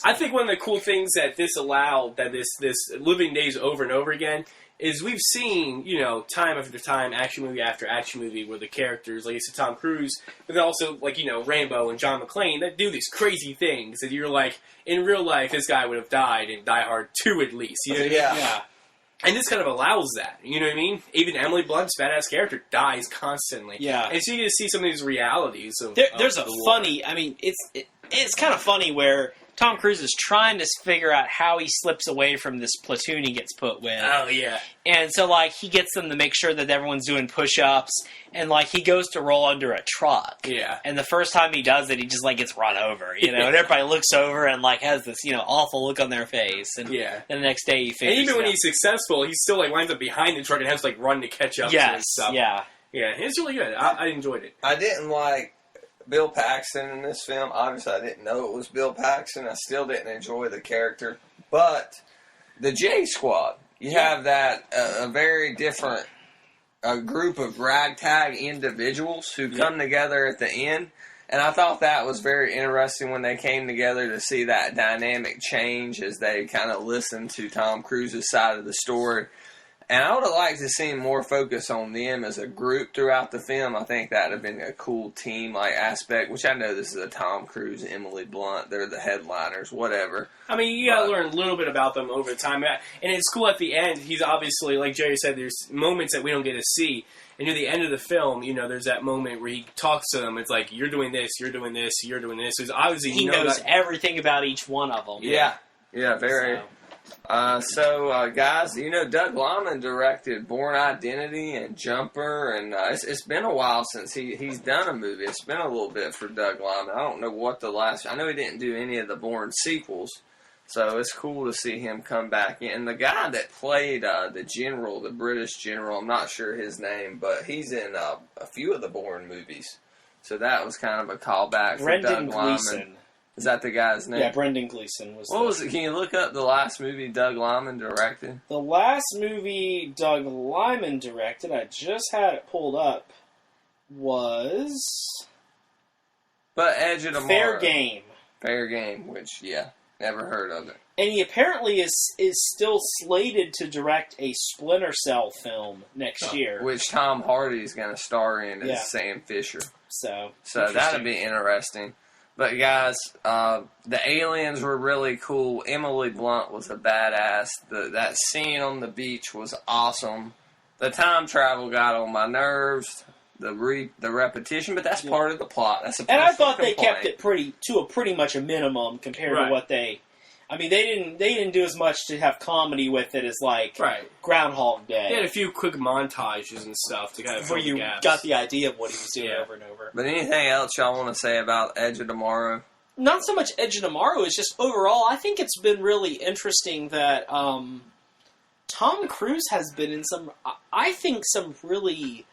I think one of the cool things that this allowed, that this Living Days over and over again, is we've seen, time after time, action movie after action movie, where the characters, like you said, Tom Cruise, but then also, Rambo and John McClane, that do these crazy things that you're like, in real life, this guy would have died in Die Hard 2 at least. You know what I mean? Yeah. And this kind of allows that. You know what I mean? Even Emily Blunt's badass character dies constantly. Yeah. And so you get to see some of these realities of There's of a the war. funny. I mean, it's kind of funny where Tom Cruise is trying to figure out how he slips away from this platoon he gets put with. Oh, yeah. And so, like, he gets them to make sure that everyone's doing push-ups, and, like, he goes to roll under a truck. Yeah. And the first time he does it, he just, like, gets run over, you know, and everybody looks over and, like, has this, you know, awful look on their face. And then the next day he figures And even when it out. he's successful, he still, like, winds up behind the truck and has to, like, run to catch up to it and stuff. Yeah. Yeah, it's really good. I enjoyed it. I didn't like Bill Paxton in this film. Obviously, I didn't know it was Bill Paxton. I still didn't enjoy the character. But the J Squad, you have that a very different group of ragtag individuals who come together at the end. And I thought that was very interesting when they came together to see that dynamic change as they kind of listened to Tom Cruise's side of the story. And I would have liked to see more focus on them as a group throughout the film. I think that would have been a cool team-like aspect, which I know this is a Tom Cruise, Emily Blunt. They're the headliners, whatever. I mean, you got to learn a little bit about them over time. And it's cool at the end. He's obviously, like Jerry said, there's moments that we don't get to see. And near the end of the film, you know, there's that moment where he talks to them. It's like, you're doing this, you're doing this, you're doing this. So obviously, He knows everything about each one of them. Yeah, very... guys, you know, Doug Liman directed Bourne Identity and Jumper, and it's been a while since he's done a movie. It's been a little bit for Doug Liman. I don't know what the last... I know he didn't do any of the Bourne sequels, so it's cool to see him come back in. And the guy that played the general, the British general, I'm not sure his name, but he's in a few of the Bourne movies. So that was kind of a callback for Brendan Doug Liman. Gleeson. Is that the guy's name? Yeah, Brendan Gleeson was. What was it? Can you look up the last movie Doug Liman directed? The last movie Doug Liman directed, I just had it pulled up, was But Edge of Tomorrow. Fair Game. Fair Game, which, never heard of it. And he apparently is still slated to direct a Splinter Cell film next year. Which Tom Hardy's going to star in as Sam Fisher. So that'll be interesting. But guys, the aliens were really cool. Emily Blunt was a badass. That scene on the beach was awesome. The time travel got on my nerves. The repetition, but that's part of the plot. That's a and I thought complaint. they kept it pretty much a minimum compared to what they. I mean, they didn't do as much to have comedy with it as like Groundhog Day. They had a few quick montages and stuff to kind of where fill the you gaps. got the idea of what he was doing over and over. But anything else y'all want to say about Edge of Tomorrow? Not so much Edge of Tomorrow. It's just overall, I think it's been really interesting that Tom Cruise has been in some really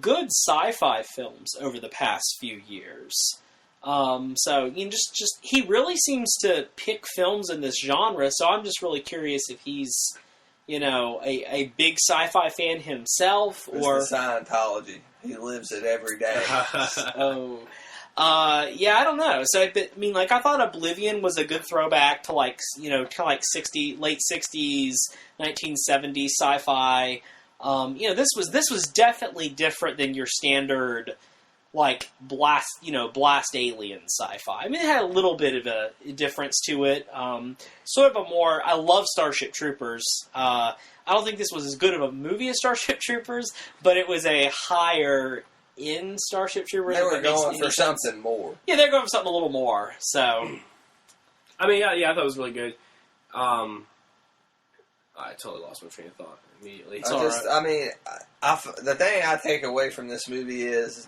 good sci-fi films over the past few years. So you know, just he really seems to pick films in this genre. So I'm just really curious if he's, you know, a big sci-fi fan himself, or it's the Scientology. He lives it every day. I don't know. So I mean, like, I thought Oblivion was a good throwback to, like, you know, kind of like late 60s, 1970s sci-fi. You know, this was definitely different than your standard, like, blast alien sci-fi. I mean, it had a little bit of a difference to it. Sort of a more... I love Starship Troopers. I don't think this was as good of a movie as Starship Troopers, but it was a higher in Starship Troopers. They were going for something more. Yeah, they're going for something a little more, so... I mean, I thought it was really good. I totally lost my train of thought immediately. The thing I take away from this movie is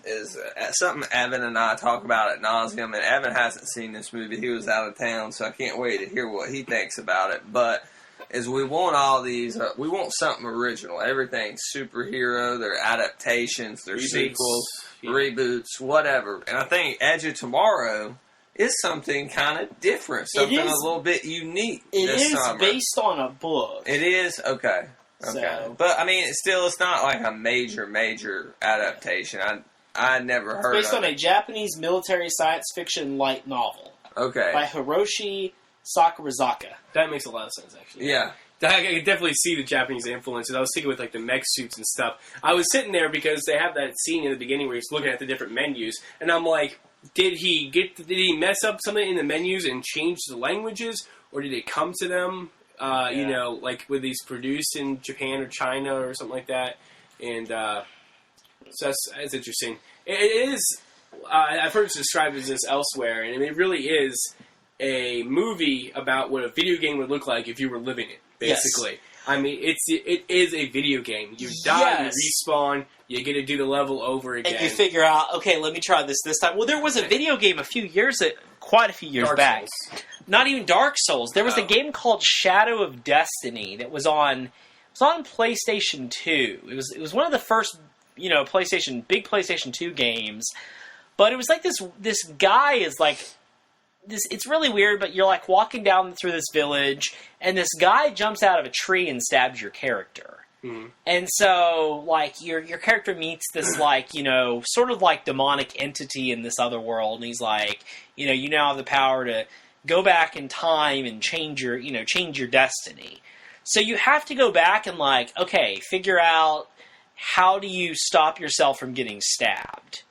something Evan and I talk about at nauseum, and Evan hasn't seen this movie. He was out of town, so I can't wait to hear what he thinks about it. But is we want all these, we want something original. Everything's superhero, they're adaptations, they're sequels, reboots, whatever. And I think Edge of Tomorrow is something kind of different, something a little bit unique. It this is summer. based on a book. It is? Okay. So, but, I mean, it's not like a major adaptation. I never heard of it. It's based on a Japanese military science fiction light novel. Okay. By Hiroshi Sakurazaka. That makes a lot of sense, actually. Yeah. I can definitely see the Japanese influences. I was thinking with, like, the mech suits and stuff. I was sitting there because they have that scene in the beginning where he's looking at the different menus, and I'm like, did he mess up something in the menus and change the languages, or did it come to them? You know, like, were these produced in Japan or China or something like that? And so that's interesting. It is. I've heard it described as this elsewhere, and it really is a movie about what a video game would look like if you were living it, basically. Yes. I mean, it is a video game. You die, you respawn, you get to do the level over again. And you figure out, okay, let me try this time. Well, there was a video game quite a few years back. Souls. Not even Dark Souls. There was a game called Shadow of Destiny that was on PlayStation 2. It was one of the first, big PlayStation 2 games. But it was like this guy is like it's really weird, but you're like walking down through this village, and this guy jumps out of a tree and stabs your character. Mm-hmm. And so, like, your character meets this, like, sort of like demonic entity in this other world, and he's like, you now have the power to go back in time and change your destiny. So you have to go back and, like, okay, figure out how do you stop yourself from getting stabbed.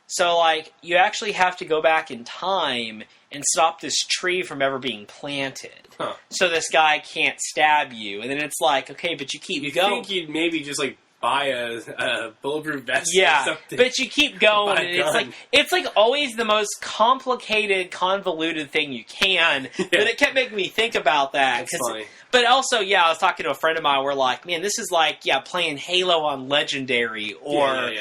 So, like, you actually have to go back in time and stop this tree from ever being planted. Huh. So this guy can't stab you. And then it's like, okay, but you keep going. You think you'd maybe just, like, buy a bulletproof vest or something? But you keep going, and it's like always the most complicated, convoluted thing you can. Yeah. But it kept making me think about that. That's funny. But also, I was talking to a friend of mine. We're like, man, this is like, playing Halo on Legendary, or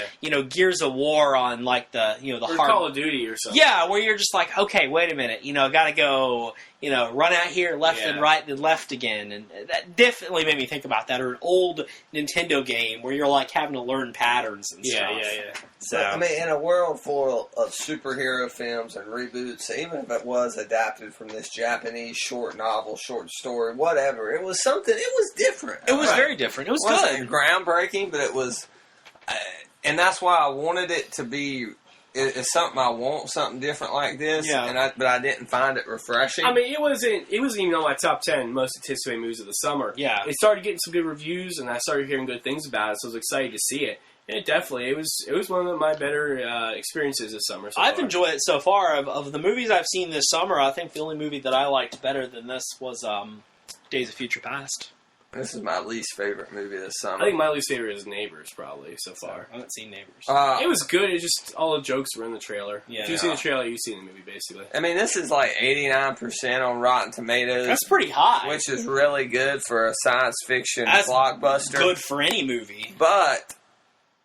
Gears of War on like the or Call of Duty or something. Yeah, where you're just like, okay, wait a minute, gotta go, run out here, left and right, then left again, and that definitely made me think about that. Or an old Nintendo game where you're like having to learn patterns and stuff. Yeah. So I mean, in a world full of superhero films and reboots, even if it was adapted from this Japanese short novel, short story, whatever, it was something. It was different. It was very different. It was good, groundbreaking, but it was, and that's why I wanted it to be. It's something I want, something different like this. Yeah. But I didn't find it refreshing. I mean, it wasn't even on my top 10 most anticipated movies of the summer. Yeah. It started getting some good reviews, and I started hearing good things about it, so I was excited to see it. And it was one of my better experiences this summer. I've enjoyed it so far. Of the movies I've seen this summer, I think the only movie that I liked better than this was Days of Future Past. This is my least favorite movie this summer. I think my least favorite is Neighbors, probably, so far. I haven't seen Neighbors. It was good. It's just all the jokes were in the trailer. Yeah, if you've seen the trailer, you've seen the movie, basically. I mean, this is like 89% on Rotten Tomatoes. That's pretty high. Which is really good for a science fiction blockbuster. Good for any movie. But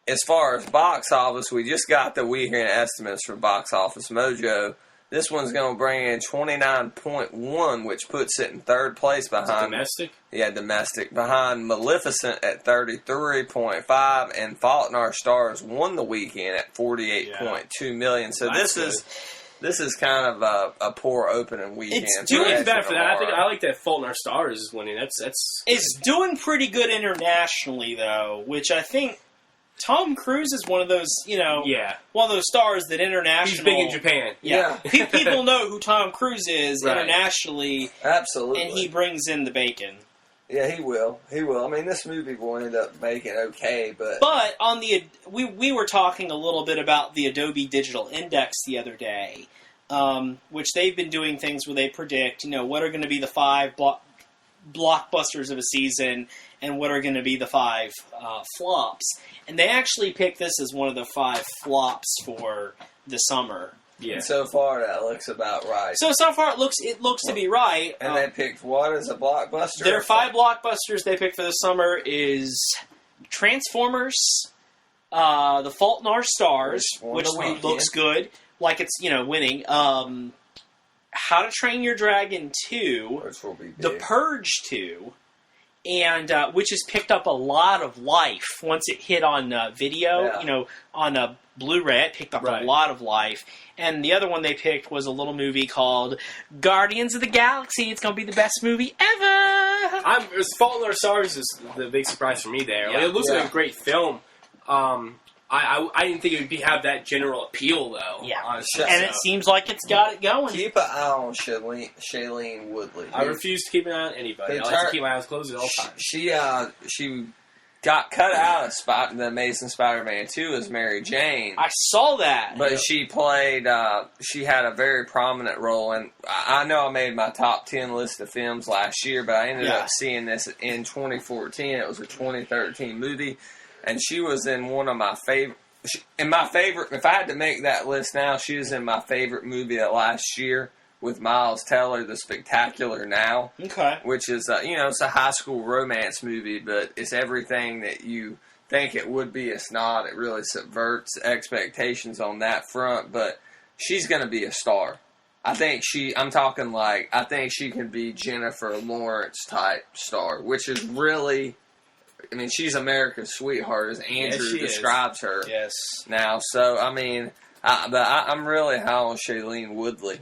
as far as box office, we just got the weekend estimates for Box Office Mojo. This one's going to bring in 29.1, which puts it in third place behind... domestic? Yeah, domestic. Behind Maleficent at 33.5, and Fault in Our Stars won the weekend at 48.2 million. So this is kind of a poor opening weekend. It's doing bad for that. I like that Fault in Our Stars is winning. It's doing pretty good internationally, though, which I think... Tom Cruise is one of those, one of those stars that international... He's big in Japan. Yeah. People know who Tom Cruise is internationally. Absolutely. And he brings in the bacon. Yeah, he will. He will. I mean, this movie will end up making okay, but... But on we were talking a little bit about the Adobe Digital Index the other day, which they've been doing things where they predict, what are going to be the 5 blockbusters of a season, and what are going to be the 5 flops. And they actually picked this as one of the 5 flops for the summer. Yeah. And so far, that looks about right. So far, it looks to be right. And they picked what as a blockbuster? Their 5 blockbusters they picked for the summer is Transformers, The Fault in Our Stars, which looks good, like it's winning. How to Train Your Dragon 2, which will be big. The Purge 2. And which has picked up a lot of life once it hit on video, on Blu-ray. It picked up a lot of life. And the other one they picked was a little movie called Guardians of the Galaxy. It's going to be the best movie ever. Fault in Our Stars is the big surprise for me there. Yeah. It looks like a great film. I didn't think it would have that general appeal, though. Yeah, honestly. And it seems like it's got it going. Keep an eye on Shailene Woodley. I refuse to keep an eye on anybody. I like to keep my eyes closed at all times. She got cut out of The Amazing Spider-Man 2 as Mary Jane. I saw that. But she played, she had a very prominent role, and I know I made my top 10 list of films last year, but I ended up seeing this in 2014. It was a 2013 movie. And she was in one of my favorite... if I had to make that list now, she was in my favorite movie of last year, with Miles Teller, The Spectacular Now. Okay. Which is, it's a high school romance movie, but it's everything that you think it would be. It's not. It really subverts expectations on that front, but she's going to be a star. I think she can be Jennifer Lawrence type star, which is really, she's America's sweetheart, as Andrew describes her. Yes. Now, so, I'm really high on Shailene Woodley.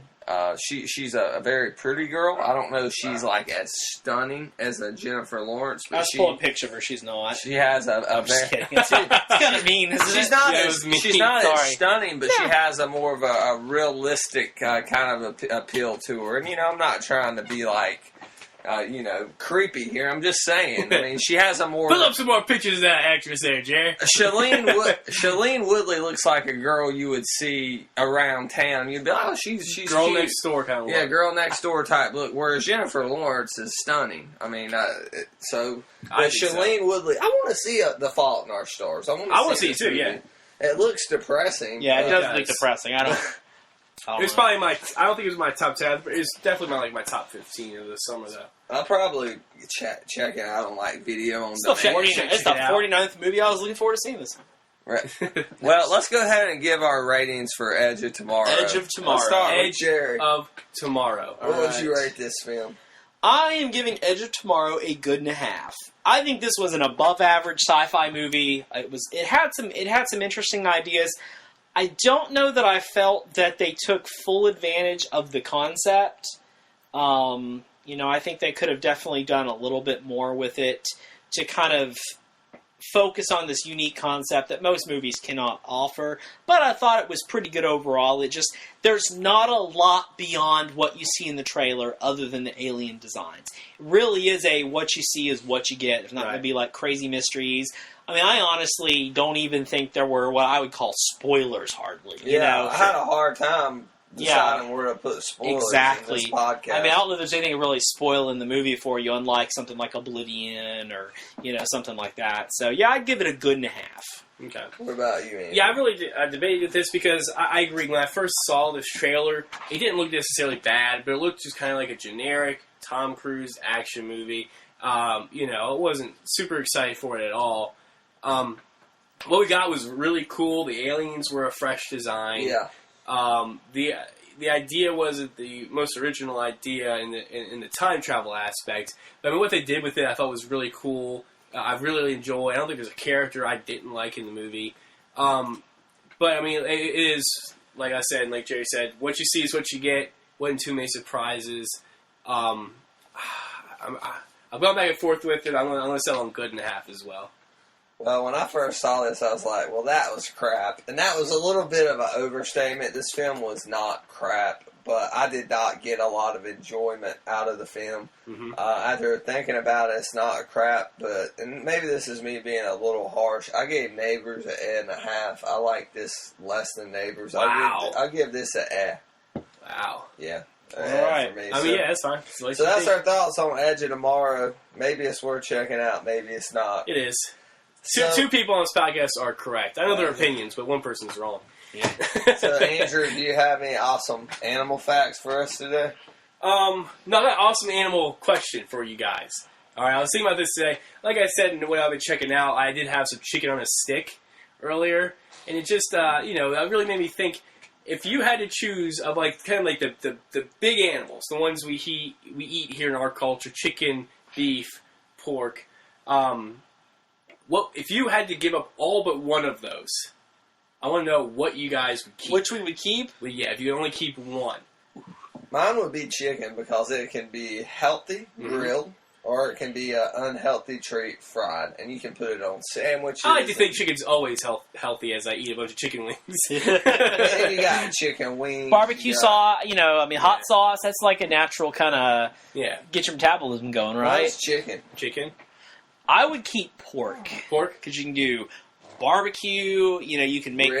She's a very pretty girl. I don't know if she's like as stunning as a Jennifer Lawrence. But I was pulling a picture of her. She's not. She has a just kidding. It's kind of mean, isn't she's it? not Yeah, she's not as stunning, but she has a more of a realistic kind of appeal to her. And I'm not trying to be like creepy here. I'm just saying. She has a more... Pull up some more pictures of that actress there, Jerry. Shailene Woodley looks like a girl you would see around town. You'd be like, oh, she's girl cute. next door kind of look. Yeah, girl next door type look. Whereas Jennifer Lawrence is stunning. Shailene Woodley... I want to see The Fault in Our Stars. I want to see it too, yeah. It looks depressing. Yeah, it does look depressing. I don't... It was probably I don't think it was my top 10, but it's definitely my top 15 of the summer, though. I'll probably check it out on video on it's the 49th movie I was looking forward to seeing this time. Right. Well, let's go ahead and give our ratings for Edge of Tomorrow. Edge of Tomorrow. Let's start with Jerry. Of Tomorrow. What would you rate this film? I am giving Edge of Tomorrow a good and a half. I think this was an above average sci-fi movie. It had some interesting ideas. I don't know that I felt that they took full advantage of the concept. I think they could have definitely done a little bit more with it to kind of focus on this unique concept that most movies cannot offer. But I thought it was pretty good overall. There's not a lot beyond what you see in the trailer other than the alien designs. It really is what you see is what you get. There's not going to be like crazy mysteries. I honestly don't even think there were what I would call spoilers hardly. I had a hard time deciding where to put spoilers in this podcast. I don't know if there's anything really spoil in the movie for you, unlike something like Oblivion or, something like that. So, yeah, I'd give it a good and a half. Okay. What about you, Andy? Yeah, I debated this because I agree. When I first saw this trailer, it didn't look necessarily bad, but it looked just kind of like a generic Tom Cruise action movie. I wasn't super excited for it at all. What we got was really cool. The aliens were a fresh design. Yeah. The idea wasn't the most original idea in the time travel aspect. But what they did with it, I thought was really cool. I really enjoyed. I don't think there's a character I didn't like in the movie. But it is, like I said, and like Jerry said, what you see is what you get. Wasn't too many surprises. I'm going back and forth with it. I'm going to settle on good and a half as well. Well, when I first saw this, I was like, well, that was crap. And that was a little bit of an overstatement. This film was not crap, but I did not get a lot of enjoyment out of the film. Mm-hmm. After thinking about it, it's not crap, and maybe this is me being a little harsh. I gave Neighbors an A.5. I like this less than Neighbors. Wow. I'll give this an A. Wow. Yeah. All right. For me. That's fine. So that's our thoughts on Edge of Tomorrow. Maybe it's worth checking out. Maybe it's not. It is. Two people on this podcast are correct. I know their opinions, but one person's wrong. Yeah. So, Andrew, do you have any awesome animal facts for us today? No, that awesome animal question for you guys. All right, I was thinking about this today. Like I said, in what I've been checking out, I did have some chicken on a stick earlier, and it just, that really made me think. If you had to choose of the big animals, the ones we eat here in our culture, chicken, beef, pork. If you had to give up all but one of those, I want to know what you guys would keep. Which we would keep? Well, yeah, if you could only keep one. Mine would be chicken because it can be healthy, grilled, or it can be an unhealthy treat, fried, and you can put it on sandwiches. I like to think chicken's always healthy as I eat a bunch of chicken wings. And you got chicken wings. Barbecue sauce, hot sauce, that's like a natural kind of get your metabolism going, right? Mine's chicken. Chicken? I would keep pork. Pork? Because you can do barbecue, you can make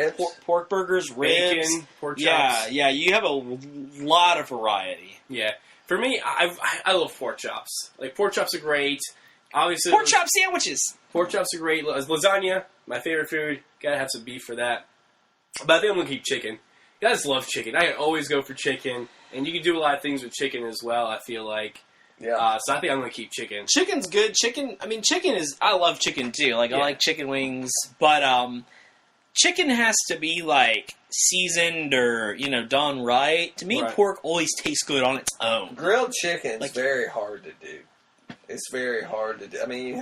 pork burgers, ribs. Bacon, pork chops. Yeah, you have a lot of variety. Yeah. For me, I love pork chops. Like, pork chops are great. Obviously, pork chop sandwiches. Pork chops are great. Lasagna, my favorite food. Gotta have some beef for that. But I think I'm gonna keep chicken. I just love chicken. I can always go for chicken. And you can do a lot of things with chicken as well, I feel like. Yeah. So I think I'm going to keep chicken. Chicken's good. Chicken is... I love chicken, too. Like, I like chicken wings. But, chicken has to be, like, seasoned or, done right. To me, pork always tastes good on its own. Grilled chicken's very hard to do. It's very hard to do. I mean,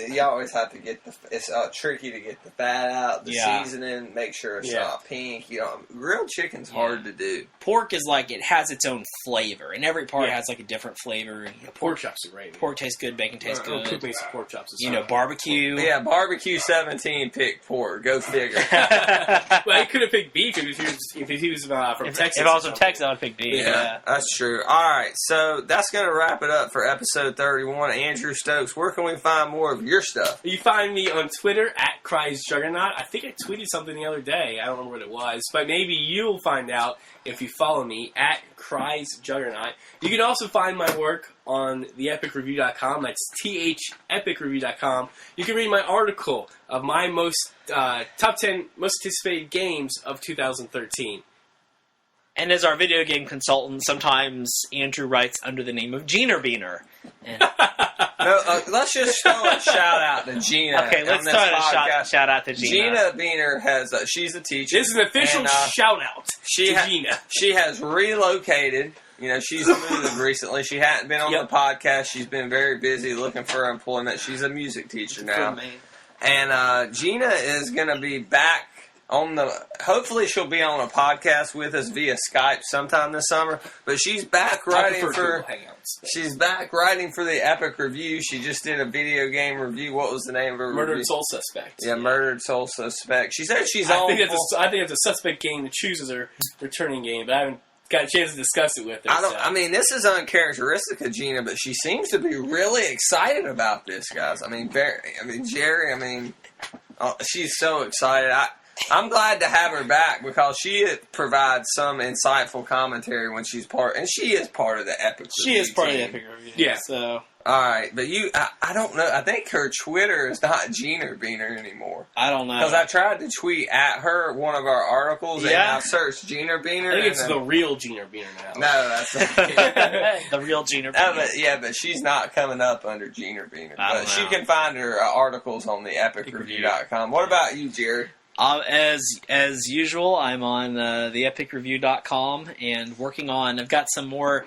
you always have to get it's tricky to get the fat out, the seasoning, make sure it's not pink. Grilled chicken's hard to do. Pork is like, it has its own flavor, and every part has like a different flavor. Pork chops are great. Pork tastes good, bacon tastes good. Cook me some pork chops. Barbecue. Yeah, barbecue 17 picked pork. Go figure. Well, he could have picked beef if he was from Texas. If I was from Texas, I would pick beef. Yeah, that's true. All right, so that's going to wrap it up for episode 31. Andrew Stokes, where can we find more of your stuff? You find me on Twitter at Cries Juggernaut. I think I tweeted something the other day. I don't remember what it was, but maybe you'll find out if you follow me at Cries Juggernaut. You can also find my work on theepicreview.com. That's thepicreview.com. You can read my article of my top 10 most anticipated games of 2013. And as our video game consultant, sometimes Andrew writes under the name of Gina Beaner. Let's just throw a shout out to Gina. Okay, let's throw a shout out to Gina. Gina Beaner she's a teacher. This is an official shout out to Gina. She has relocated. She's moved recently. She hadn't been on the podcast. She's been very busy looking for employment. She's a music teacher now. And Gina is going to be back hopefully she'll be on a podcast with us via Skype sometime this summer, but she's back writing for the Epic Review. She just did a video game review. What was the name of her Murdered review? Soul Suspect. Yeah, Murdered Soul Suspect. She said she's I think it's a suspect game that chooses her returning game, but I haven't got a chance to discuss it with her. I mean, this is uncharacteristic of Gina, but she seems to be really excited about this, guys. Jerry, she's so excited. I'm glad to have her back because she provides some insightful commentary when she's and she is part of the Epic Review. She is part of the Epic Review. Yeah. So. All right, but I don't know. I think her Twitter is not Gina Beaner anymore. I don't know. Because I tried to tweet at her one of our articles, and I searched Gina Beaner. I think it's the real Gina Beaner now. No, that's not the real Gina Beaner. But she's not coming up under Gina Beaner. But she can find her articles on the epicreview.com. What about you, Jared? As usual, I'm on theepicreview.com and working on. I've got some more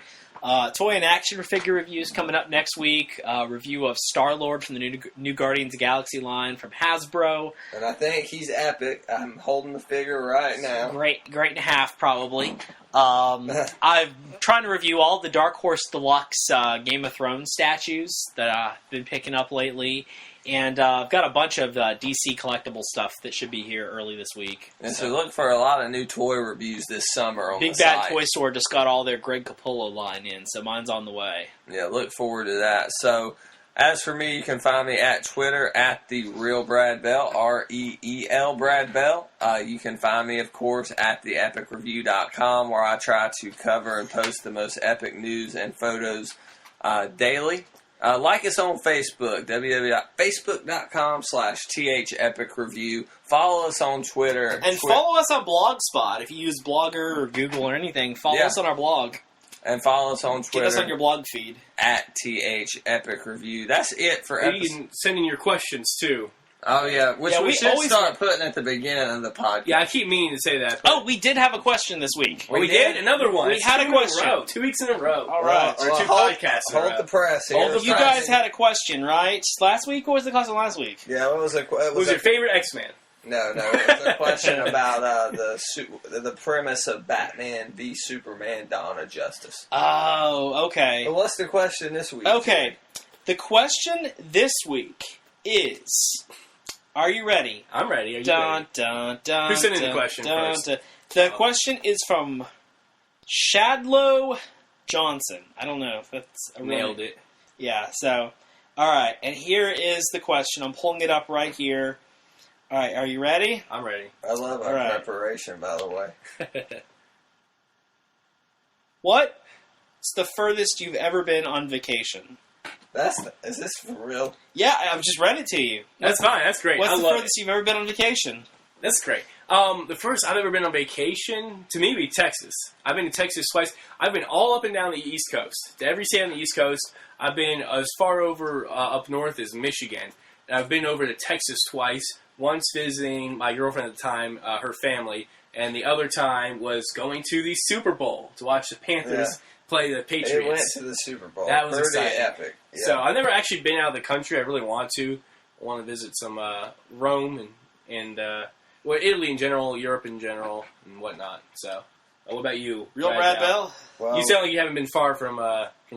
toy and action figure reviews coming up next week. Review of Star-Lord from the new Guardians of the Galaxy line from Hasbro. And I think he's epic. I'm holding the figure right now. Great and a half, probably. I'm trying to review all the Dark Horse Deluxe Game of Thrones statues that I've been picking up lately. And I've got a bunch of DC collectible stuff that should be here early this week. And so look for a lot of new toy reviews this summer on Big the Bad site. Toy Store just got all their Greg Capullo line in, so mine's on the way. Yeah, look forward to that. So, as for me, you can find me at Twitter at The Real Brad Bell, REEL Brad Bell. You can find me, of course, at theepicreview.com, where I try to cover and post the most epic news and photos daily. Like us on Facebook, www.facebook.com/THEpicReview. Follow us on Twitter. And follow us on Blogspot. If you use Blogger or Google or anything, follow us on our blog. And follow us on Twitter. Get us on your blog feed. At THEpicReview. That's it for episode. You can send in your questions, too. Oh, yeah. Which we should start putting at the beginning of the podcast. Yeah, I keep meaning to say that. Oh, we did have a question this week. We did? Another one. We had a question. 2 weeks in a row. All right. Or two podcasts in a row. Hold the press here. You guys had a question, right? Last week? What was the question last week? Yeah, what was it? What was your favorite X-Man? No, it was a question about the premise of Batman v Superman: Dawn of Justice. Oh, okay. Well, what's the question this week? Okay. The question this week is... Are you ready? I'm ready. Are you ready? Who sent in the question first? The question is from Shadlow Johnson. I don't know if that's nailed it. Yeah, so, alright, and here is the question. I'm pulling it up right here. Alright, are you ready? I'm ready. I love our preparation, by the way. What's the furthest you've ever been on vacation? Is this for real? Yeah, I've just read it to you. That's fine. That's great. What's the furthest you've ever been on vacation? That's great. The first I've ever been on vacation, to me, would be Texas. I've been to Texas twice. I've been all up and down the East Coast. To every state on the East Coast. I've been as far over up north as Michigan. And I've been over to Texas twice. Once visiting my girlfriend at the time, her family, and the other time was going to the Super Bowl to watch the Panthers play the Patriots. It went to the Super Bowl. That was pretty exciting. epic. Yeah. So I've never actually been out of the country. I really want to. I want to visit some Rome and Italy in general, Europe in general, and whatnot. So, what about you? Real Brad Bell? Well, You sound like you haven't been far from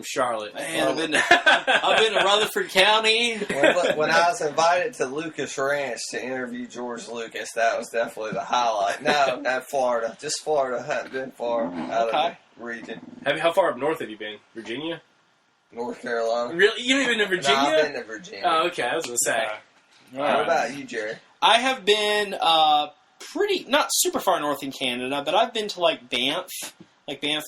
Charlotte. Man, I've been to Rutherford County. when I was invited to Lucas Ranch to interview George Lucas, that was definitely the highlight. No, not Florida. Just Florida. Hadn't been far out of the region. How far up north have you been? Virginia? North Carolina. Really? You haven't been to Virginia? No, I've been to Virginia. Oh, okay. I was going to say. What about you, Jerry? I have been pretty, not super far north in Canada, but I've been to like Banff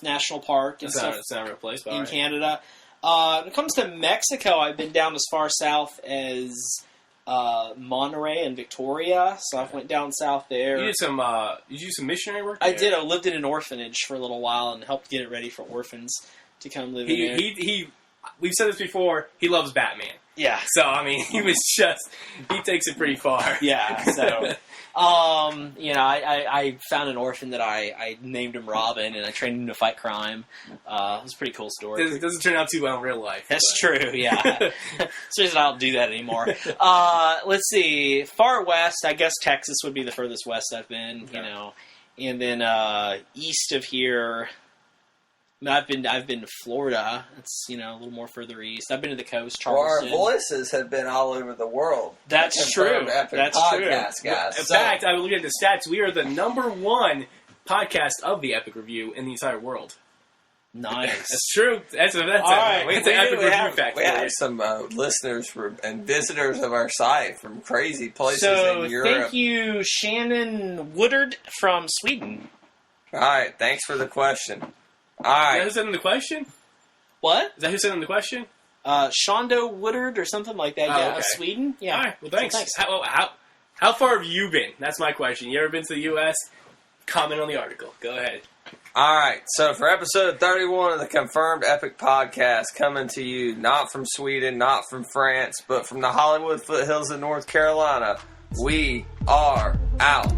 National Park and stuff That's not a real place, but in Canada. When it comes to Mexico, I've been down as far south as Monterey and Victoria, so I went down south there. You did some missionary work I there? did. I lived in an orphanage for a little while and helped get it ready for orphans to come live in there. We've said this before, he loves Batman. Yeah. So, I mean, he takes it pretty far. Yeah, so, I found an orphan that I named him Robin, and I trained him to fight crime. It was a pretty cool story. It doesn't turn out too well in real life. That's true, yeah. It's the reason I don't do that anymore. Let's see, far west, I guess Texas would be the furthest west I've been, and then east of here, I've been to Florida. It's a little more further east. I've been to the coast, Charleston. Well, our voices have been all over the world. That's true. That's podcast, guys. In fact, I was looking at the stats. We are the #1 podcast of the Epic Review in the entire world. Nice. That's true. That's an We Epic Review fact. We have some listeners and visitors of our site from crazy places in Europe. Thank you, Shannon Woodard from Sweden. All right, thanks for the question. All right. Is that who sent in the question? What? Is that who sent in the question? Shondo Woodard or something like that. Okay. Sweden. Yeah. All right. Well, thanks. So How far have you been? That's my question. You ever been to the U.S.? Comment on the article. Go ahead. All right. So for episode 31 of the Confirmed Epic Podcast, coming to you not from Sweden, not from France, but from the Hollywood foothills of North Carolina, we are out.